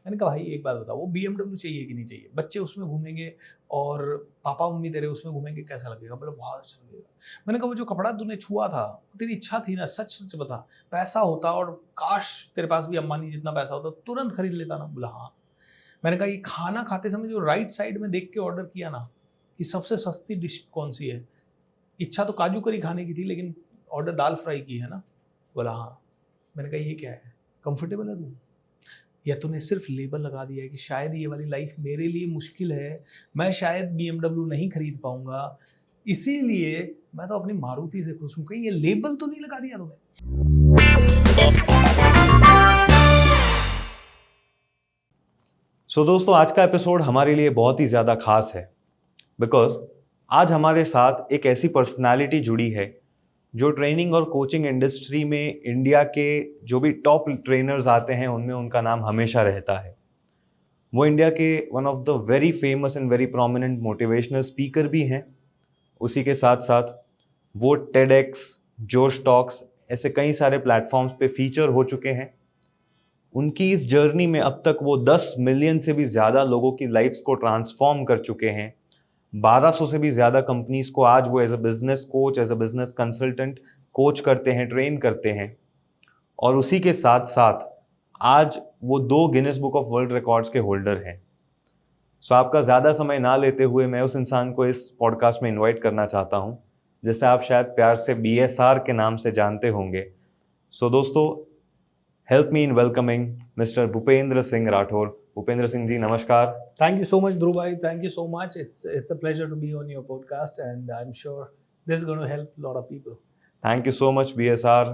मैंने कहा भाई एक बात बताओ, वो BMW चाहिए कि नहीं चाहिए, बच्चे उसमें घूमेंगे और पापा मम्मी तेरे उसमें घूमेंगे, कैसा लगेगा? बोला बहुत अच्छा लगेगा। मैंने कहा वो जो कपड़ा तूने छुआ था, वो तेरी इच्छा थी ना, सच सच बता, पैसा होता और काश तेरे पास भी अंबानी जितना पैसा होता तुरंत खरीद लेता ना? बोला हाँ। मैंने कहा ये खाना खाते समय जो राइट साइड में देख के ऑर्डर किया ना कि सबसे सस्ती डिश कौन सी है, इच्छा तो काजू करी खाने की थी लेकिन ऑर्डर दाल फ्राई की है ना? बोला हाँ। मैंने कहा ये क्या है, कंफर्टेबल है तू, या तूने सिर्फ लेबल लगा दिया है कि शायद ये वाली लाइफ मेरे लिए मुश्किल है, मैं शायद BMW नहीं खरीद पाऊंगा, इसीलिए मैं तो अपनी मारुति से खुश हूं, कहीं ये लेबल तो नहीं लगा दिया तूने? दोस्तों आज का एपिसोड हमारे लिए बहुत ही ज़्यादा खास है बिकॉज आज हमारे साथ एक ऐसी पर्सनालिटी जुड़ी है जो ट्रेनिंग और कोचिंग इंडस्ट्री में इंडिया के जो भी टॉप ट्रेनर्स आते हैं उनमें उनका नाम हमेशा रहता है। वो इंडिया के one of the very famous and very prominent motivational speaker भी हैं। उसी के साथ साथ वो टेडएक्स, जोश टॉक्स ऐसे कई सारे प्लेटफॉर्म्स पे फीचर हो चुके हैं। उनकी इस जर्नी में अब तक वो 10 मिलियन से भी ज़्यादा लोगों की लाइफ्स को ट्रांसफॉर्म कर चुके हैं। 1200 से भी ज़्यादा कंपनीज को आज वो as a business coach, as a business consultant coach करते हैं, ट्रेन करते हैं। और उसी के साथ साथ आज वो 2 Guinness book of world records के होल्डर हैं। सो आपका ज़्यादा समय ना लेते हुए मैं उस इंसान को इस पॉडकास्ट में इन्वाइट करना चाहता हूँ जिसे आप शायद प्यार से BSR के नाम से जानते होंगे। सो दोस्तों, help me in welcoming mister Bhupendra Singh Rathore. Bhupendra Singh ji नमस्कार। Thank you so much, Dhruv bhai. Thank you so much. It's a pleasure to be on your podcast, and I'm sure this is going to help a lot of people. Thank you so much BSR।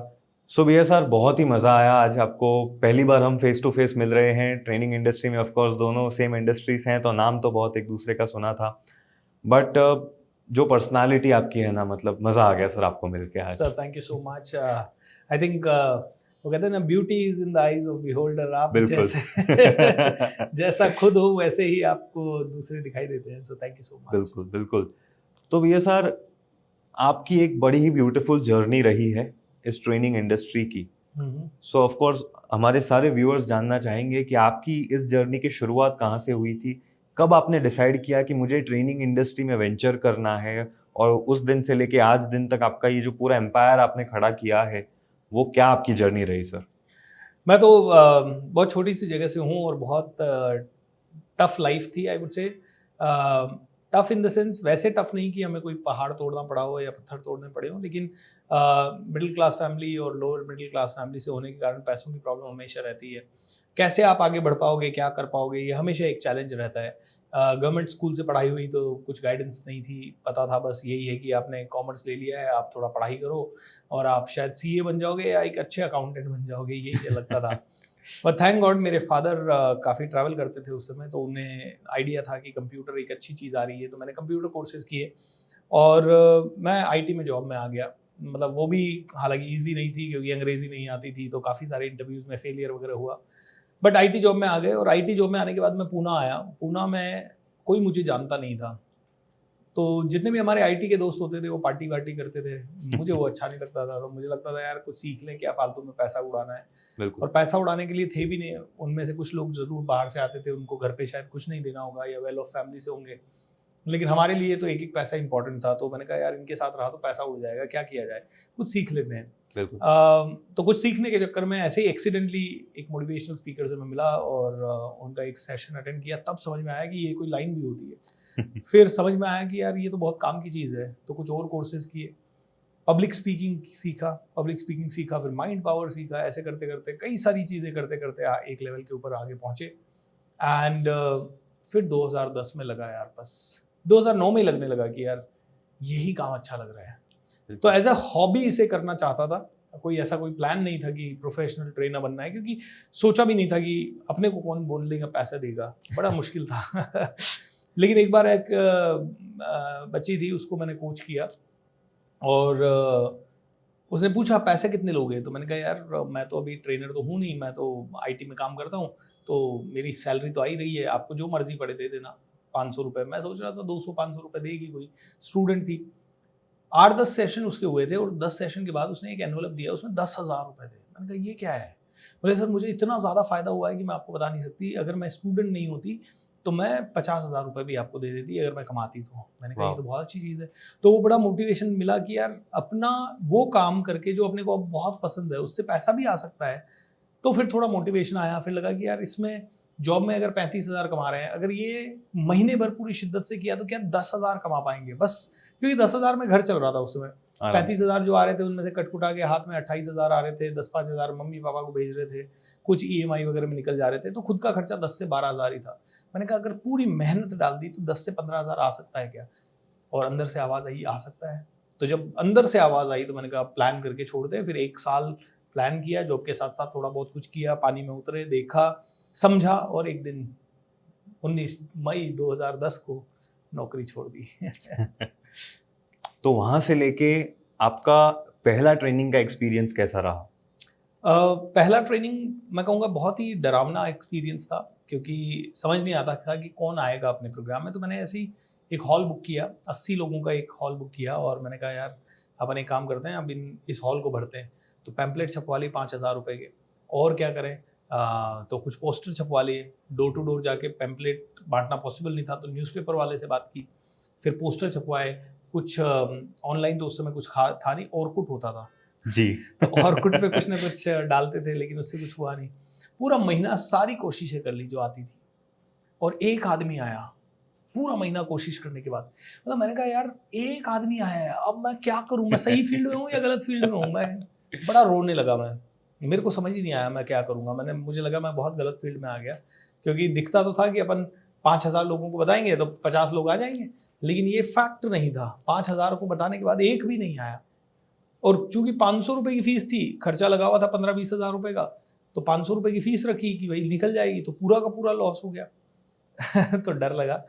So BSR बहुत ही मज़ा आया आज आपको, पहली बार हम face to face मिल रहे हैं training industry में। ऑफ कोर्स दोनों सेम इंडस्ट्रीज हैं तो नाम तो बहुत एक दूसरे का सुना था, बट जो पर्सनालिटी आपकी है ना, मतलब मज़ा आ गया सर आपको मिलके आज। Sir, thank you so much. I think वो कहते हैं ना, beauty is in the eyes of beholder. आप बिल्कुल। जैसे जैसा खुद हो वैसे ही आपको दूसरे दिखाई देते हैं। So thank you so much. बिल्कुल बिल्कुल। तो BSR आपकी एक बड़ी ही ब्यूटीफुल जर्नी रही है इस ट्रेनिंग इंडस्ट्री की। सो ऑफ कोर्स हमारे सारे व्यूअर्स जानना चाहेंगे कि आपकी इस जर्नी की शुरुआत कहाँ से हुई थी, कब आपने डिसाइड किया कि मुझे ट्रेनिंग इंडस्ट्री में वेंचर करना है, और उस दिन से लेके आज दिन तक आपका ये जो पूरा एम्पायर आपने खड़ा किया है वो क्या आपकी जर्नी रही सर? मैं तो बहुत छोटी सी जगह से हूँ और बहुत टफ लाइफ थी, आई वुड से। टफ इन द सेंस, वैसे टफ नहीं कि हमें कोई पहाड़ तोड़ना पड़ा हो या पत्थर तोड़ने पड़े हो, लेकिन मिडिल क्लास फैमिली और लोअर मिडिल क्लास फैमिली से होने के कारण पैसों की प्रॉब्लम हमेशा रहती है। कैसे आप आगे बढ़ पाओगे, क्या कर पाओगे, ये हमेशा एक चैलेंज रहता है। गवर्नमेंट स्कूल से पढ़ाई हुई तो कुछ गाइडेंस नहीं थी, पता था बस यही है कि आपने कॉमर्स ले लिया है, आप थोड़ा पढ़ाई करो और आप शायद CA बन जाओगे या एक अच्छे अकाउंटेंट बन जाओगे, यही लगता था। पर थैंक गॉड मेरे फादर काफ़ी ट्रैवल करते थे उस समय, तो उन्हें आइडिया था कि कंप्यूटर एक अच्छी चीज़ आ रही है, तो मैंने कंप्यूटर कोर्सेज किए और मैं IT में जॉब में आ गया। मतलब वो भी हालांकि ईजी नहीं थी क्योंकि अंग्रेज़ी नहीं आती थी, तो काफ़ी सारे इंटरव्यूज़ में फेलियर वगैरह हुआ, बट IT जॉब में आ गए। और IT जॉब में आने के बाद मैं पूना आया। पूना में कोई मुझे जानता नहीं था, तो जितने भी हमारे IT के दोस्त होते थे वो पार्टी वार्टी करते थे, मुझे वो अच्छा नहीं लगता था। तो मुझे लगता था यार कुछ सीख लें, क्या फालतू में पैसा उड़ाना है। और पैसा उड़ाने के लिए थे भी नहीं। उनमें से कुछ लोग जरूर बाहर से आते थे, उनको घर पे शायद कुछ नहीं देना होगा या वेल ऑफ फैमिली से होंगे, लेकिन हमारे लिए तो एक एक पैसा इंपॉर्टेंट था। तो मैंने कहा यार इनके साथ रहा तो पैसा उड़ जाएगा, क्या किया जाए, कुछ सीख लेते हैं। तो कुछ सीखने के चक्कर में ऐसे ही एक्सीडेंटली एक मोटिवेशनल स्पीकर से मैं मिला और उनका एक सेशन अटेंड किया। तब समझ में आया कि ये कोई लाइन भी होती है। फिर समझ में आया कि यार ये तो बहुत काम की चीज़ है, तो कुछ और कोर्सेज किए। पब्लिक स्पीकिंग सीखा, फिर माइंड पावर सीखा। ऐसे करते करते कई सारी चीज़ें करते करते एक लेवल के ऊपर आगे पहुँचे। एंड फिर 2010 में लगा यार, बस 2009 में लगने लगा कि यार यही काम अच्छा लग रहा है। तो एज अ हॉबी इसे करना चाहता था, कोई ऐसा कोई प्लान नहीं था कि प्रोफेशनल ट्रेनर बनना है, क्योंकि सोचा भी नहीं था कि अपने को कौन बोलने का पैसा देगा, बड़ा मुश्किल था। लेकिन एक बार एक बच्ची थी, उसको मैंने कोच किया और उसने पूछा पैसे कितने लोगे, तो मैंने कहा यार मैं तो अभी ट्रेनर तो हूँ नहीं, मैं तो IT में काम करता हूँ, तो मेरी सैलरी तो आ ही रही है, आपको जो मर्जी पड़े दे देना, 500 रुपये। मैं सोच रहा था 200-500 रुपये देगी, कोई स्टूडेंट थी। 8-10 सेशन उसके हुए थे और 10 सेशन के बाद उसने एक एनवलप दिया, उसमें 10,000 रुपये थे। मैंने कहा ये क्या है? बोले सर मुझे इतना ज़्यादा फ़ायदा हुआ है कि मैं आपको बता नहीं सकती, अगर मैं स्टूडेंट नहीं होती तो मैं 50,000 रुपये भी आपको दे देती अगर मैं कमाती तो। मैंने कहा ये तो बहुत अच्छी चीज़ है। तो वो बड़ा मोटिवेशन मिला कि यार अपना वो काम करके जो अपने को अब बहुत पसंद है उससे पैसा भी आ सकता है। तो फिर थोड़ा मोटिवेशन आया, फिर लगा कि यार इसमें जॉब में अगर 35,000 कमा रहे हैं, अगर ये महीने भर पूरी शिद्दत से किया तो क्या 10,000 कमा पाएंगे बस, क्योंकि 10,000 में घर चल रहा था उस समय। 35,000 जो आ रहे थे उनमें से कटकुटा के हाथ में 28,000 आ रहे थे, 10-5,000 मम्मी पापा को भेज रहे थे, कुछ EMI वगैरह में निकल जा रहे थे, तो खुद का खर्चा 10 से 12,000 ही था। मैंने कहा अगर पूरी मेहनत डाल दी तो 10 से 15,000 आ सकता है क्या? और अंदर से आवाज़ आई आ सकता है। तो जब अंदर से आवाज़ आई तो मैंने कहा प्लान करके छोड़ते हैं। फिर 1 साल प्लान किया, जॉब के साथ साथ थोड़ा बहुत कुछ किया, पानी में उतरे, देखा, समझा और एक दिन 19 मई 2010 को नौकरी छोड़ दी। तो वहाँ से लेके आपका पहला ट्रेनिंग का एक्सपीरियंस कैसा रहा? पहला ट्रेनिंग मैं कहूँगा बहुत ही डरावना एक्सपीरियंस था, क्योंकि समझ नहीं आता था कि कौन आएगा अपने प्रोग्राम में। तो मैंने ऐसे ही एक हॉल बुक किया, 80 लोगों का एक हॉल बुक किया और मैंने कहा यार अपन एक काम करते हैं, अब इस हॉल को भरते हैं। तो पैम्पलेट छपवा लिए 5,000 रुपये के, और क्या करें, तो कुछ पोस्टर छपवा लिए, डोर टू डोर जाके पैम्पलेट बांटना पॉसिबल नहीं था तो न्यूज़पेपर वाले से बात की, फिर पोस्टर छपवाए, कुछ ऑनलाइन तो उस समय कुछ था नहीं, ऑरकुट होता था जी। तो ऑरकुट पे कुछ ना कुछ डालते थे, लेकिन उससे कुछ हुआ नहीं। पूरा महीना सारी कोशिशें कर ली जो आती थी, और एक आदमी आया पूरा महीना कोशिश करने के बाद। मतलब मैंने कहा यार एक आदमी आया है, अब मैं क्या करूं, मैं सही फील्ड में हूँ या गलत फील्ड में हूँ। मैं बड़ा रोने लगा, मेरे को समझ ही नहीं आया मैं क्या करूंगा। मुझे लगा मैं बहुत गलत फील्ड में आ गया, क्योंकि दिखता तो था कि अपन 5,000 लोगों को बताएंगे तो 50 लोग आ जाएंगे, लेकिन ये फैक्ट नहीं था। 5,000 को बताने के बाद एक भी नहीं आया, और चूंकि 500 रुपये की फीस थी, खर्चा लगा हुआ था 15-20 हज़ार रुपये का, तो 500 रुपये की फीस रखी कि भाई निकल जाएगी, तो पूरा का पूरा लॉस हो गया। तो डर लगा।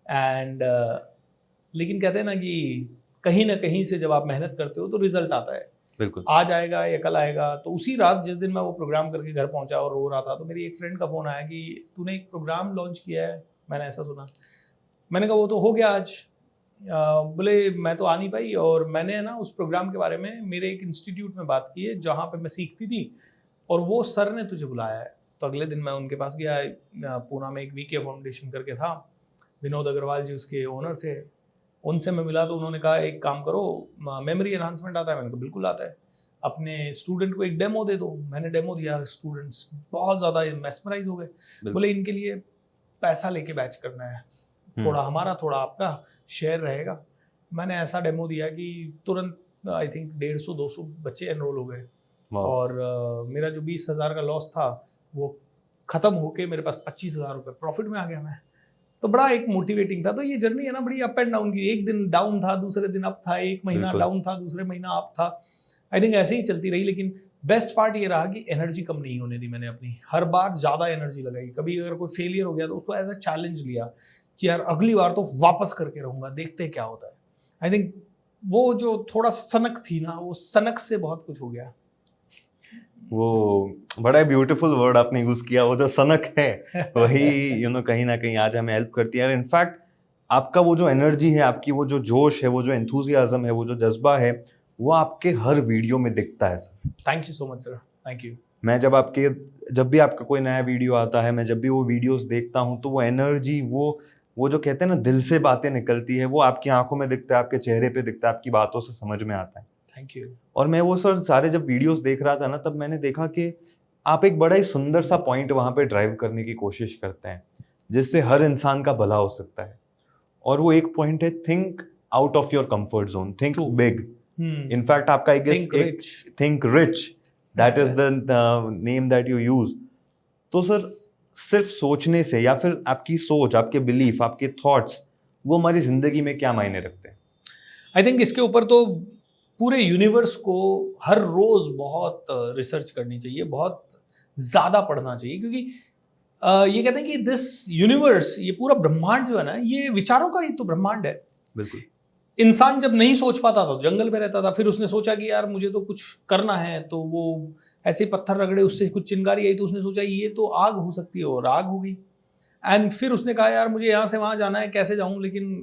एंड लेकिन कहते हैं ना कि कहीं ना कहीं से जब आप मेहनत करते हो तो रिजल्ट आता है। बिल्कुल। आज आएगा या कल आएगा। तो उसी रात जिस दिन मैं वो प्रोग्राम करके घर पहुंचा और रो रहा था, तो मेरी एक फ्रेंड का फ़ोन आया कि तूने एक प्रोग्राम लॉन्च किया है, मैंने ऐसा सुना। मैंने कहा वो तो हो गया आज। बोले मैं तो आ नहीं पाई, और मैंने ना उस प्रोग्राम के बारे में मेरे एक इंस्टीट्यूट में बात की है जहाँ पे मैं सीखती थी, और वो सर ने तुझे बुलाया है। तो अगले दिन मैं उनके पास गया। पूना में एक VK फाउंडेशन करके था, विनोद अग्रवाल जी उसके ओनर थे। उनसे मैं मिला तो उन्होंने कहा एक काम करो, मेमोरी एनहांसमेंट आता है? मैंने कहा बिल्कुल आता है। अपने स्टूडेंट को एक डेमो दे दो। मैंने डेमो दिया, स्टूडेंट्स बहुत ज़्यादा मेस्मराइज हो गए। बोले इनके लिए पैसा लेके बैच करना है, थोड़ा हमारा थोड़ा आपका शेयर रहेगा। मैंने ऐसा डेमो दिया कि तुरंत आई थिंक 150-200 बच्चे एनरोल हो गए, और मेरा जो 20,000 का लॉस था वो ख़त्म होके मेरे पास 25,000 रुपये प्रॉफिट में आ गया मैं। तो बड़ा एक मोटिवेटिंग था। तो ये जर्नी है ना बड़ी अप एंड डाउन की। एक दिन डाउन था, दूसरे दिन अप था, एक महीना डाउन था, दूसरे महीना अप था। आई थिंक ऐसे ही चलती रही। लेकिन बेस्ट पार्ट ये रहा कि एनर्जी कम नहीं होने दी मैंने अपनी। हर बार ज़्यादा एनर्जी लगाई। कभी अगर कोई फेलियर हो गया तो उसको एज अ चैलेंज लिया कि यार अगली बार तो वापस करके रहूँगा, देखते क्या होता है। आई थिंक वो जो थोड़ा सनक थी ना, वो सनक से बहुत कुछ हो गया। वो बड़ा ब्यूटीफुल वर्ड आपने यूज किया, वो जो सनक है वही कहीं ना कहीं आज हमें हेल्प करती है। इनफैक्ट आपका वो जो एनर्जी है, आपकी वो जो जोश है, वो जो एंथुजियाज्म है, वो जो जज्बा है, वो आपके हर वीडियो में दिखता है sir. Thank you so much sir, thank you. मैं जब भी आपका कोई नया वीडियो आता है, मैं जब भी वो वीडियोस देखता हूँ, तो वो एनर्जी, वो जो कहते हैं ना दिल से बातें निकलती है, वो आपकी आंखों में दिखता है, आपके चेहरे पे दिखता है, आपकी बातों से समझ में आता है। Thank you. और मैं वो सर सारे जब वीडियोस देख रहा था ना, तब मैंने देखा कि आप एक बड़ा ही सुंदर सा पॉइंट वहाँ पे ड्राइव करने की कोशिश करते हैं, जिससे हर इंसान का भला हो सकता है। और वो एक पॉइंट है, think out of your comfort zone, think big. In fact आपका think rich, that is the name that you use. तो सर सिर्फ सोचने से, या फिर आपकी सोच, आपके बिलीफ, आपके थॉट्स, वो हमारी जिंदगी में क्या मायने रखते हैं? आई थिंक इसके ऊपर तो पूरे यूनिवर्स को हर रोज बहुत रिसर्च करनी चाहिए, बहुत ज़्यादा पढ़ना चाहिए, क्योंकि ये कहते हैं कि दिस यूनिवर्स, ये पूरा ब्रह्मांड जो है ना, ये विचारों का ही तो ब्रह्मांड है। बिल्कुल। इंसान जब नहीं सोच पाता था, जंगल में रहता था, फिर उसने सोचा कि यार मुझे तो कुछ करना है, तो वो ऐसे ही पत्थर रगड़े, उससे कुछ चिंगारी आई, तो उसने सोचा ये तो आग हो सकती है, और आग हो गई। एंड फिर उसने कहा यार मुझे यहाँ से वहाँ जाना है, कैसे जाऊँ, लेकिन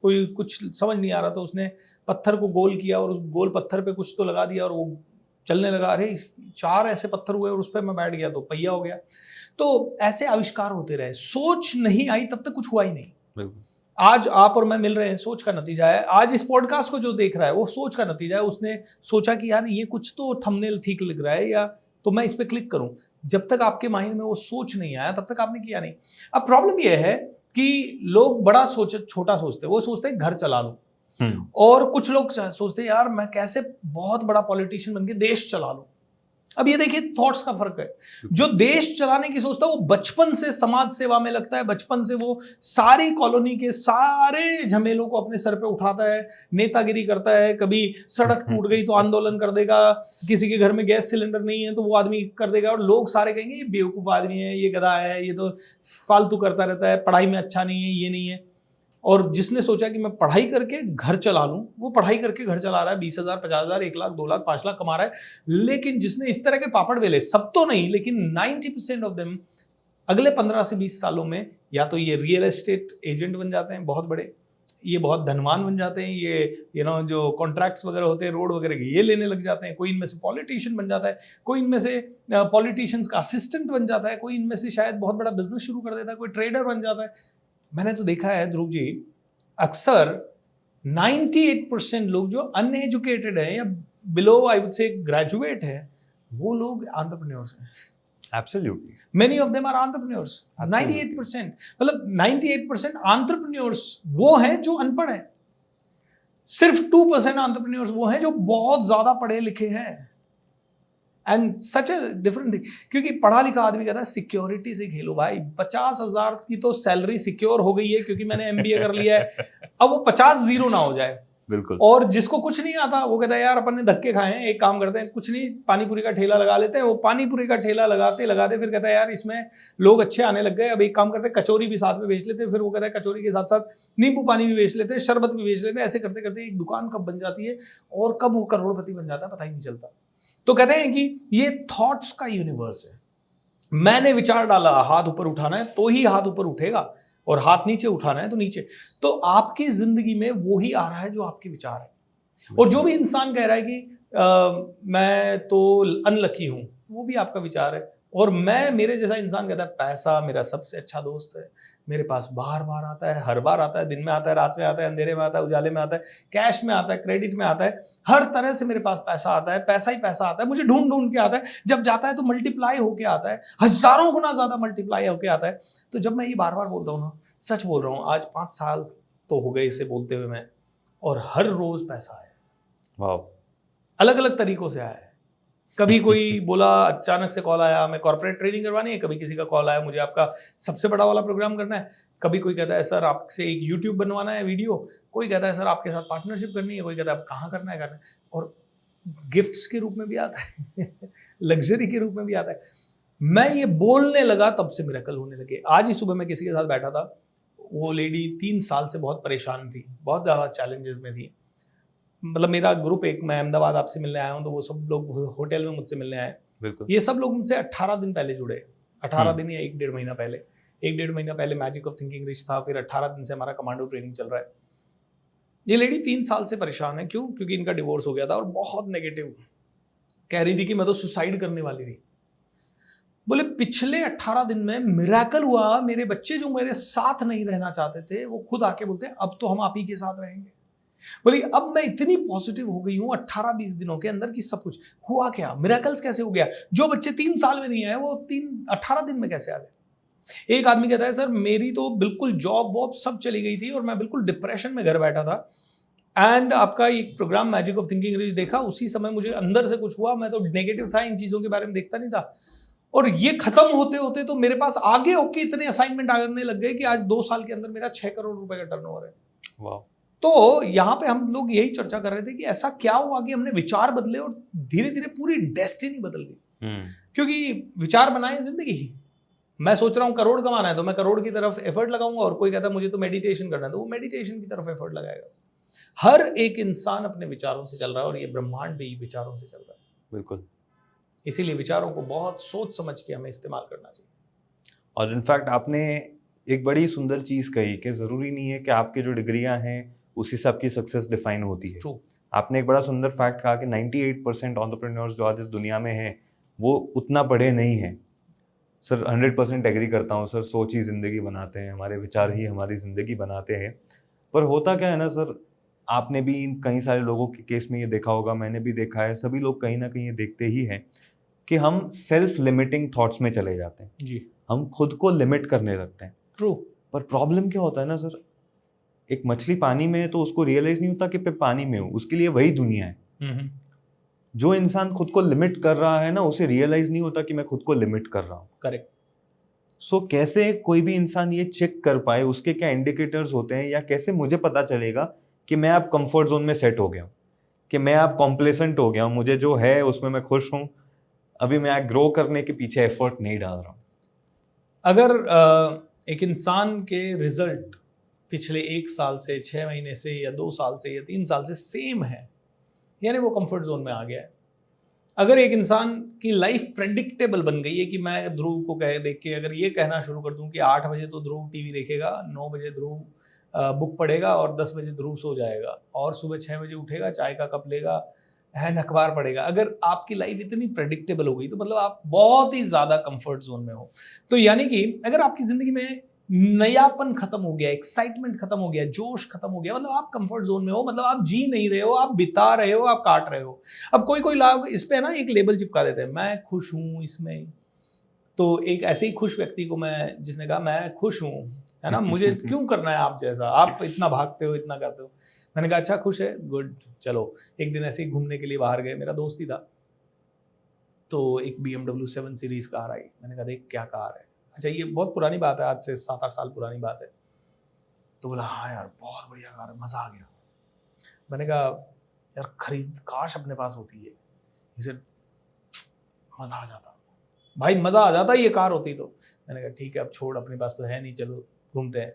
कोई कुछ समझ नहीं आ रहा, तो उसने पत्थर को गोल किया और उस गोल पत्थर पे कुछ तो लगा दिया, और वो चलने लगा, अरे 4 ऐसे पत्थर हुए और उस पर मैं बैठ गया तो पहिया हो गया। तो ऐसे आविष्कार होते रहे, सोच नहीं आई तब तक कुछ हुआ ही नहीं। आज आप और मैं मिल रहे हैं, सोच का नतीजा है। आज इस पॉडकास्ट को जो देख रहा है वो सोच का नतीजा है। उसने सोचा कि यार ये कुछ तो थंबनेल ठीक लग रहा है, या तो मैं इस पर क्लिक करूं। जब तक आपके माइंड में वो सोच नहीं आया तब तक आपने किया नहीं। अब प्रॉब्लम ये है कि लोग बड़ा छोटा सोचते हैं। वो सोचते हैं घर चला लूं, और कुछ लोग सोचते हैं यार मैं कैसे बहुत बड़ा पॉलिटिशियन बन के देश चला लूं। अब ये देखिए थॉट्स का फर्क है। जो देश चलाने की सोचता है वो बचपन से समाज सेवा में लगता है, बचपन से वो सारी कॉलोनी के सारे झमेलों को अपने सर पे उठाता है, नेतागिरी करता है। कभी सड़क टूट गई तो आंदोलन कर देगा, किसी के घर में गैस सिलेंडर नहीं है तो वो आदमी कर देगा, और लोग सारे कहेंगे ये बेवकूफ आदमी है, ये गधा है, ये तो फालतू करता रहता है, पढ़ाई में अच्छा नहीं है, ये नहीं है। और जिसने सोचा कि मैं पढ़ाई करके घर चला लूं, वो पढ़ाई करके घर चला रहा है, 20,000, 50,000, 1 लाख, 2 लाख, 5 लाख कमा रहा है। लेकिन जिसने इस तरह के पापड़ बेले, सब तो नहीं लेकिन 90% ऑफ देम अगले 15 से 20 सालों में या तो ये रियल एस्टेट एजेंट बन जाते हैं बहुत बड़े, ये बहुत धनवान बन जाते हैं, ये जो कॉन्ट्रैक्ट्स वगैरह होते हैं रोड वगैरह के, ये लेने लग जाते हैं। कोई इनमें से पॉलिटिशियन बन जाता है, कोई इनमें से पॉलिटिशियंस का असिस्टेंट बन जाता है, कोई इनमें से शायद बहुत बड़ा बिजनेस शुरू कर देता है, कोई ट्रेडर बन जाता है। मैंने तो देखा है ध्रुव जी, अक्सर 98% लोग जो अनएजुकेटेड हैं या below I would say graduate हैं, वो लोग एंटरप्रेन्योर्स हैं। Absolutely, many of them are entrepreneurs. 98%, मतलब 98% एंटरप्रेन्योर्स वो हैं जो अनपढ़ हैं। सिर्फ 2% एंटरप्रेन्योर्स वो हैं जो बहुत ज्यादा पढ़े लिखे हैं। And such a different thing, क्योंकि पढ़ा लिखा आदमी कहता है सिक्योरिटी से खेलो भाई, 50,000 की तो सैलरी सिक्योर हो गई है क्योंकि मैंने MBA कर लिया है, अब वो 50 जीरो ना हो जाए। बिल्कुल। और जिसको कुछ नहीं आता वो कहता है यार अपन ने धक्के खाए हैं, एक काम करते हैं, कुछ नहीं पानीपुरी का ठेला लगा लेते हैं। वो पानीपुरी का ठेला लगाते लगाते फिर कहता है यार इसमें लोग अच्छे आने लग गए, अब एक काम करते हैं कचौरी भी साथ में बेच लेते हैं। फिर वो कहता है कचौरी के साथ साथ नींबू पानी भी बेच लेते हैं, शरबत भी बेच लेते हैं। ऐसे करते करते एक दुकान कब बन जाती है और कब वो करोड़पति बन जाता है पता ही नहीं चलता। तो कहते हैं कि ये थॉट्स का यूनिवर्स है। मैंने विचार डाला हाथ ऊपर उठाना है तो ही हाथ ऊपर उठेगा, और हाथ नीचे उठाना है तो नीचे। तो आपकी जिंदगी में वो ही आ रहा है जो आपके विचार है। और जो भी इंसान कह रहा है कि मैं तो अनलकी हूं, वो भी आपका विचार है। और मैं, मेरे जैसा इंसान कहता है पैसा मेरा सबसे अच्छा दोस्त है, मेरे पास बार बार आता है, हर बार आता है, दिन में आता है, रात में आता है, अंधेरे में आता है, उजाले में आता है, कैश में आता है, क्रेडिट में आता है, हर तरह से मेरे पास पैसा आता है, पैसा ही पैसा आता है, मुझे ढूंढ ढूंढ के आता है, जब जाता है तो मल्टीप्लाई होके आता है, हजारों गुना ज्यादा मल्टीप्लाई होके आता है। तो जब मैं ये बार बार बोलता हूँ ना, सच बोल रहा हूँ, आज 5 साल तो हो गए इसे बोलते हुए मैं, और हर रोज पैसा है, वाह, अलग अलग तरीकों से आया है। कभी कोई बोला, अचानक से कॉल आया, मैं कॉर्पोरेट ट्रेनिंग करवानी है, कभी किसी का कॉल आया मुझे आपका सबसे बड़ा वाला प्रोग्राम करना है, कभी कोई कहता है सर आपसे एक यूट्यूब बनवाना है वीडियो, कोई कहता है सर आपके साथ पार्टनरशिप करनी है, कोई कहता है आप कहाँ करना है, और गिफ्ट्स के रूप में भी आता है लग्जरी के रूप में भी आता है। मैं ये बोलने लगा तब से मिरेकल होने लगे। आज ही सुबह मैं किसी के साथ बैठा था, वो लेडी 3 साल से बहुत परेशान थी, बहुत ज़्यादा चैलेंजेस में थी। मतलब मेरा ग्रुप, एक मैं अहमदाबाद आपसे मिलने आया हूँ तो वो सब लोग होटल में मुझसे मिलने आए। बिल्कुल। ये सब लोग मुझसे 18 दिन पहले जुड़े, 18 दिन या 1-1.5 महीना पहले। 1-1.5 महीना पहले मैजिक ऑफ थिंकिंग रिच था, फिर 18 दिन से हमारा कमांडो ट्रेनिंग चल रहा है। ये लेडी 3 साल से परेशान है। क्यों? क्योंकि इनका डिवोर्स हो गया था और बहुत नेगेटिव कह रही थी कि मैं तो सुसाइड करने वाली थी। बोले पिछले 18 दिन में मिरेकल हुआ, मेरे बच्चे जो मेरे साथ नहीं रहना चाहते थे वो खुद आके बोलते हैं अब तो हम आप ही के साथ रहेंगे। बोली अब मैं इतनी पॉजिटिव हो गई हूं 18-20 दिनों के अंदर कि सब कुछ हुआ। क्या मिरेकल्स कैसे हो गया? जो बच्चे 3 साल में नहीं आए वो 18 दिन में कैसे आ गए? एक आदमी कहता है सर मेरी तो बिल्कुल जॉब वॉब सब चली गई थी और मैं बिल्कुल डिप्रेशन में घर बैठा था, एंड आपका एक program magic of thinking rich देखा, उसी समय मुझे अंदर से कुछ हुआ, मैं तो नेगेटिव था, इन चीजों के बारे में देखता नहीं था, और ये खत्म होते होते तो मेरे पास आगे होके इतने असाइनमेंट आने लग गए कि आज 2 साल के अंदर मेरा 6 करोड़ रुपए का टर्नओवर है। वाह। तो यहाँ पे हम लोग यही चर्चा कर रहे थे कि ऐसा क्या हुआ कि हमने विचार बदले और धीरे धीरे पूरी डेस्टिनी बदल गई। क्योंकि विचार बनाए जिंदगी। मैं सोच रहा हूँ करोड़ कमाना है तो मैं करोड़ की तरफ एफर्ट लगाऊंगा, और कोई कहता है मुझे तो मेडिटेशन करना है तो वो मेडिटेशन की तरफ एफर्ट लगाएगा। हर एक इंसान अपने विचारों से चल रहा है और ये ब्रह्मांड भी विचारों से चल रहा है। बिल्कुल। इसीलिए विचारों को बहुत सोच समझ के हमें इस्तेमाल करना चाहिए। और इनफैक्ट आपने एक बड़ी सुंदर चीज कही कि जरूरी नहीं है कि आपकी जो डिग्रियां हैं उसी से आपकी सक्सेस डिफाइन होती है। True. आपने एक बड़ा सुंदर फैक्ट कहा कि 98% एंटरप्रेन्योर्स जो आज इस दुनिया में हैं वो उतना पढ़े नहीं हैं। सर 100% एग्री करता हूँ सर, सोच ही ज़िंदगी बनाते हैं, हमारे विचार ही हमारी ज़िंदगी बनाते हैं। पर होता क्या है ना सर, आपने भी कई सारे लोगों के केस में ये देखा होगा, मैंने भी देखा है, सभी लोग कहीं ना कहीं ये देखते ही हैं कि हम सेल्फ लिमिटिंग थॉट्स में चले जाते हैं जी, हम खुद को लिमिट करने लगते हैं। ट्रू। पर प्रॉब्लम क्या होता है ना सर, एक मछली पानी में है तो उसको रियलाइज नहीं होता कि मैं पानी में हूँ, उसके लिए वही दुनिया है। जो इंसान खुद को लिमिट कर रहा है ना, उसे रियलाइज नहीं होता कि मैं खुद को लिमिट कर रहा हूँ। करेक्ट। सो कैसे कोई भी इंसान ये चेक कर पाए, उसके क्या इंडिकेटर्स होते हैं, या कैसे मुझे पता चलेगा कि मैं अब कंफर्ट जोन में सेट हो गया हूँ, कि मैं अब कॉम्प्लेसेंट हो गया हूँ, मुझे जो है उसमें मैं खुश हूँ, अभी मैं ग्रो करने के पीछे एफर्ट नहीं डाल रहा हूँ। अगर एक इंसान के रिजल्ट पिछले 1 साल से, 6 महीने से, या 2 साल से, या 3 साल से सेम है, यानी वो कंफर्ट जोन में आ गया है। अगर एक इंसान की लाइफ प्रेडिक्टेबल बन गई है कि मैं ध्रुव को देख के अगर ये कहना शुरू कर दूं कि 8 बजे तो ध्रुव टीवी देखेगा, 9 बजे ध्रुव बुक पढ़ेगा और 10 बजे ध्रुव सो जाएगा और सुबह 6 बजे उठेगा, चाय का कप लेगा एंड अखबार पढ़ेगा। अगर आपकी लाइफ इतनी प्रेडिक्टेबल हो गई तो मतलब आप बहुत ही ज़्यादा कंफर्ट जोन में हो। तो यानी कि अगर आपकी ज़िंदगी में नयापन खत्म हो गया, एक्साइटमेंट खत्म हो गया, जोश खत्म हो गया, मतलब आप कंफर्ट जोन में हो, मतलब आप जी नहीं रहे हो, आप बिता रहे हो, आप काट रहे हो। अब कोई लोग इस पे ना एक लेबल चिपका देते हैं, मैं खुश हूँ इसमें। तो एक ऐसे ही खुश व्यक्ति को मैं, जिसने कहा मैं खुश हूँ, है ना, मुझे क्यों करना है आप जैसा, आप इतना भागते हो, इतना करते हो। मैंने कहा अच्छा खुश है, गुड, चलो। एक दिन ऐसे ही घूमने के लिए बाहर गए, मेरा दोस्त ही था, तो एक BMW 7 सीरीज कार आई। मैंने कहा देख क्या कार है। अच्छा ये बहुत पुरानी बात है, आज से 7-8 साल पुरानी बात है। तो बोला हाँ यार बहुत बढ़िया कार है, मज़ा आ गया। मैंने कहा यार खरीद, काश अपने पास होती है, इसे मज़ा आ जाता भाई, मज़ा आ जाता ये कार होती तो। मैंने कहा ठीक है अब छोड़, अपने पास तो है नहीं, चलो घूमते हैं।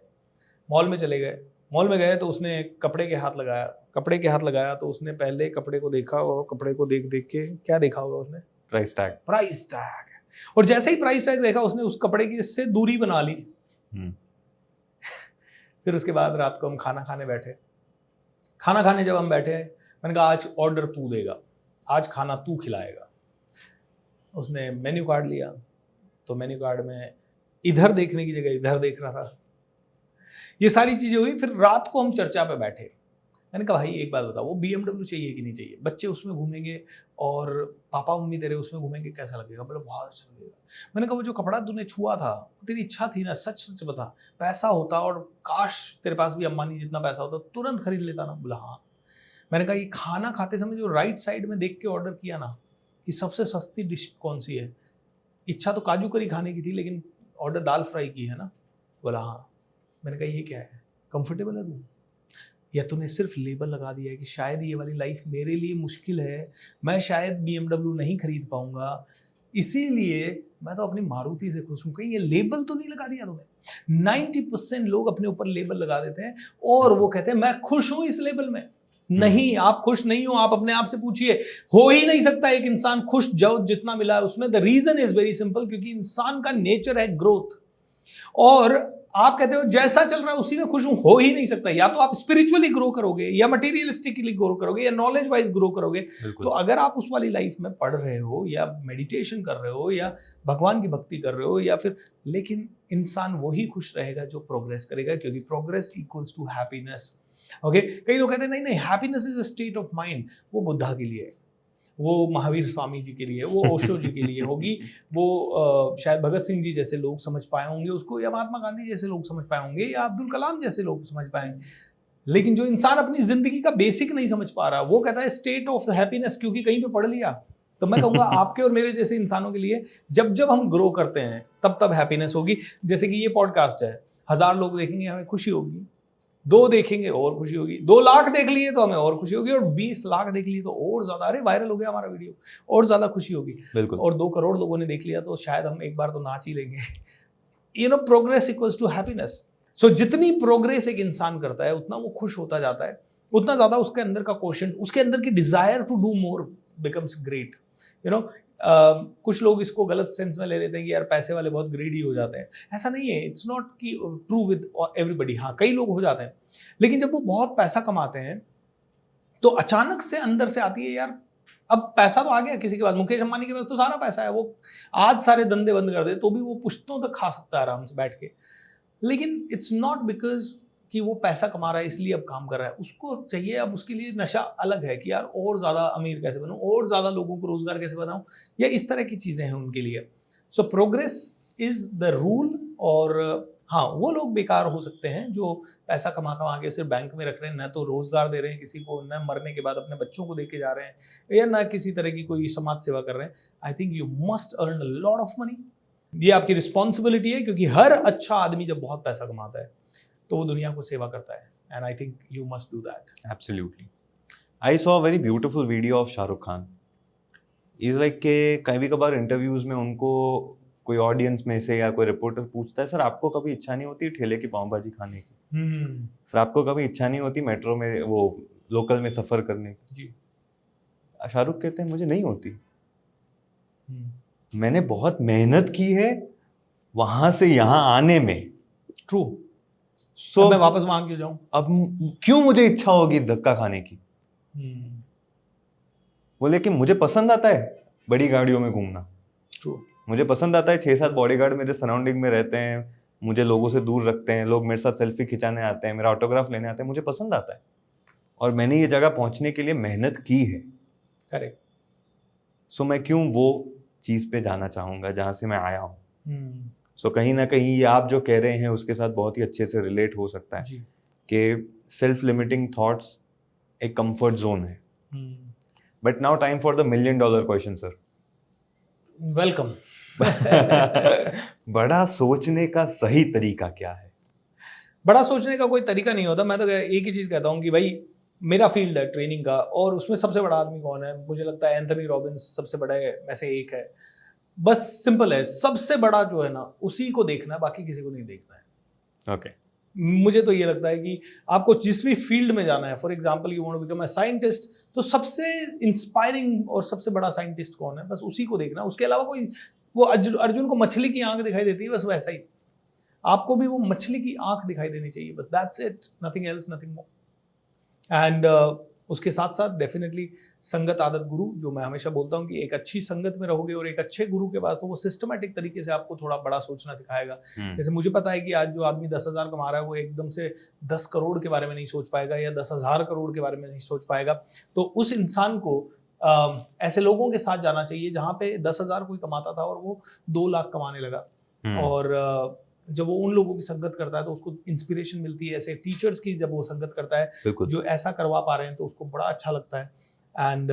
मॉल में चले गए। मॉल में गए तो उसने कपड़े के हाथ लगाया, कपड़े के हाथ लगाया तो उसने पहले कपड़े को देखा और कपड़े को देख देख के क्या देखा होगा उसने, प्राइस टैग। Price tag. और जैसे ही प्राइस टैग देखा उसने उस कपड़े की से दूरी बना ली। फिर उसके बाद रात को हम खाना खाने बैठे। खाना खाने जब हम बैठे, मैंने कहा आज ऑर्डर तू देगा, आज खाना तू खिलाएगा। उसने मेन्यू कार्ड लिया, तो मेन्यू कार्ड में इधर देखने की जगह इधर देख रहा था। ये सारी चीजें हुई। फिर रात को हम चर्चा पे बैठे। मैंने कहा भाई एक बात बताओ, वो BMW चाहिए कि नहीं चाहिए, बच्चे उसमें घूमेंगे और पापा मम्मी तेरे उसमें घूमेंगे, कैसा लगेगा? बोले बहुत अच्छा लगेगा। मैंने कहा वो जो कपड़ा तूने छुआ था, वो तेरी इच्छा थी ना, सच सच बता, पैसा होता और काश तेरे पास भी अंबानी जितना पैसा होता तुरंत खरीद लेता ना? बोला हाँ। मैंने कहा ये खाना खाते समय जो राइट साइड में देख के ऑर्डर किया ना कि सबसे सस्ती डिश कौन सी है, इच्छा तो काजू करी खाने की थी लेकिन ऑर्डर दाल फ्राई की है ना? बोला हाँ। मैंने कहा ये क्या है, कंफर्टेबल है तू, या तूने सिर्फ लेबल लगा दिया है कि शायद ये वाली लाइफ मेरे लिए मुश्किल है, मैं शायद BMW नहीं खरीद पाऊंगा, इसीलिए मैं तो अपनी मारुति से खुश हूँ। कहीं ये लेबल तो नहीं लगा दिया तूने? 90% लोग अपने ऊपर लेबल लगा देते हैं और वो कहते हैं मैं खुश हूँ इस लेबल में। नहीं, आप खुश नहीं हो। आप अपने आप से पूछिए, हो ही नहीं सकता एक इंसान खुश जो जितना मिला है उसमें। The reason is very simple, क्योंकि इंसान का नेचर है ग्रोथ। और आप कहते हो जैसा चल रहा है उसी में खुश हूं, हो ही नहीं सकता। या तो आप स्पिरिचुअली ग्रो करोगे, या मटेरियलिस्टिकली ग्रो करोगे, या नॉलेज वाइज ग्रो करोगे। तो अगर आप उस वाली लाइफ में पढ़ रहे हो, या मेडिटेशन कर रहे हो, या भगवान की भक्ति कर रहे हो, या फिर, लेकिन इंसान वही खुश रहेगा जो प्रोग्रेस करेगा, क्योंकि progress equals to happiness. Okay, कई लोग कहते हैं नहीं नहीं, happiness is a state of mind. वो बुद्धा के लिए है, वो महावीर स्वामी जी के लिए, वो ओशो जी के लिए होगी, वो शायद भगत सिंह जी जैसे लोग समझ पाए होंगे उसको, या महात्मा गांधी जैसे लोग समझ पाए होंगे, या अब्दुल कलाम जैसे लोग समझ पाएंगे। लेकिन जो इंसान अपनी जिंदगी का बेसिक नहीं समझ पा रहा, वो कहता है स्टेट ऑफ हैप्पीनेस, क्योंकि कहीं पे पढ़ लिया। तो मैं कहूँगा आपके और मेरे जैसे इंसानों के लिए जब जब हम ग्रो करते हैं तब तब हैप्पीनेस होगी। जैसे कि ये पॉडकास्ट है, 1000 लोग देखेंगे हमें खुशी होगी, 2 देखेंगे और खुशी होगी, 2 लाख देख लिए तो हमें और खुशी होगी, और 20 लाख देख लिए तो और ज्यादा, अरे वायरल हो गया हमारा वीडियो, और ज्यादा खुशी होगी। बिल्कुल। और 2 करोड़ लोगों ने देख लिया तो शायद हम एक बार तो नाच ही लेंगे। Progress equals to happiness. So जितनी प्रोग्रेस एक इंसान करता है उतना वो खुश होता जाता है, उतना ज्यादा उसके अंदर का क्वेश्चन, उसके अंदर की desire to do more becomes great. कुछ लोग इसको गलत सेंस में ले लेते हैं कि यार पैसे वाले बहुत ग्रीडी हो जाते हैं। ऐसा नहीं है, इट्स नॉट कि ट्रू विद एवरीबडी। हाँ, कई लोग हो जाते हैं, लेकिन जब वो बहुत पैसा कमाते हैं तो अचानक से अंदर से आती है यार, अब पैसा तो आ गया किसी के पास, मुकेश अंबानी के पास तो सारा पैसा है, वो आज सारे धंधे बंद कर दे तो भी वो पुश्तों तक खा सकता है आराम से बैठ के। लेकिन इट्स नॉट बिकॉज कि वो पैसा कमा रहा है इसलिए अब काम कर रहा है, उसको चाहिए अब उसके लिए नशा अलग है कि यार और ज़्यादा अमीर कैसे बनूं, और ज़्यादा लोगों को रोज़गार कैसे बनाऊं, या इस तरह की चीज़ें हैं उनके लिए। सो प्रोग्रेस इज़ द रूल। और हाँ, वो लोग बेकार हो सकते हैं जो पैसा कमा कमा के सिर्फ बैंक में रख रहे हैं, न तो रोज़गार दे रहे हैं किसी को, न मरने के बाद अपने बच्चों को दे के जा रहे हैं, या ना किसी तरह की कोई समाज सेवा कर रहे हैं। I think you must earn a lot of money. ये आपकी रिस्पॉन्सिबिलिटी है, क्योंकि हर अच्छा आदमी जब बहुत पैसा कमाता है तो वो दुनिया को सेवा करता है, and I think you must do that. Absolutely. I saw a very beautiful video of Shahrukh Khan. Is like कि कभी कभार इंटरव्यूज में उनको कोई ऑडियंस में से या कोई रिपोर्टर पूछता है, सर आपको कभी इच्छा नहीं होती ठेले की पाव भाजी खाने की? सर आपको कभी इच्छा नहीं होती मेट्रो में वो लोकल में सफर करने की? जी। शाहरुख कहते हैं मुझे नहीं होती, मैंने बहुत मेहनत की है वहां से यहाँ आने में। ट्रू। सो मैं वापस वहां क्यों जाऊं? अब क्यों मुझे इच्छा होगी धक्का खाने की? बोले कि मुझे पसंद आता है बड़ी गाड़ियों में घूमना, ट्रू। मुझे पसंद आता है 6-7 बॉडीगार्ड मेरे सराउंडिंग में रहते हैं, मुझे लोगों से दूर रखते हैं, लोग मेरे साथ सेल्फी खिंचाने आते हैं, मेरा ऑटोग्राफ लेने आते हैं, मुझे पसंद आता है और मैंने ये जगह पहुंचने के लिए मेहनत की है। करेक्ट। सो मैं क्यों वो चीज़ पे जाना चाहूँगा जहाँ से मैं आया हूँ? सो कहीं ना कहीं ये आप जो कह रहे हैं उसके साथ बहुत ही अच्छे से रिलेट हो सकता है कि सेल्फ लिमिटिंग थॉट्स एक कंफर्ट जोन है। But now time for the $1 million question sir. Welcome. बड़ा सोचने का सही तरीका क्या है? बड़ा सोचने का कोई तरीका नहीं होता। मैं तो एक ही चीज़ कहता हूँ कि भाई मेरा फील्ड है ट्रेनिंग का, और उसमें सबसे बड़ा आदमी कौन है? मुझे लगता है एंथनी रॉबिन्स सबसे बड़े में से एक है। बस सिंपल है, सबसे बड़ा जो है ना उसी को देखना है, बाकी किसी को नहीं देखना है। ओके। मुझे तो ये लगता है कि आपको जिस भी फील्ड में जाना है, for example you want to become a scientist, तो सबसे इंस्पायरिंग और सबसे बड़ा साइंटिस्ट कौन है, बस उसी को देखना। उसके अलावा कोई, वो अर्जुन को मछली की आंख दिखाई देती है, बस वैसा ही आपको भी वो मछली की आंख दिखाई देनी चाहिए, बस that's it, nothing else, nothing more. And उसके साथ साथ डेफिनेटली संगत आदत गुरु, जो मैं हमेशा बोलता हूँ कि एक अच्छी संगत में रहोगे और एक अच्छे गुरु के पास, तो वो सिस्टमेटिक तरीके से आपको थोड़ा बड़ा सोचना सिखाएगा। जैसे मुझे पता है कि आज जो आदमी 10,000 कमा रहा है वो एकदम से 10 करोड़ के बारे में नहीं सोच पाएगा, या 10,000 करोड़ के बारे में नहीं सोच पाएगा। तो उस इंसान को ऐसे लोगों के साथ जाना चाहिए जहाँ पे 10,000 कोई कमाता था और वो 2 लाख कमाने लगा। और जब वो उन लोगों की संगत करता है तो उसको इंस्पिरेशन मिलती है। ऐसे टीचर्स की जब वो संगत करता है जो ऐसा करवा पा रहे हैं, तो उसको बड़ा अच्छा लगता है। एंड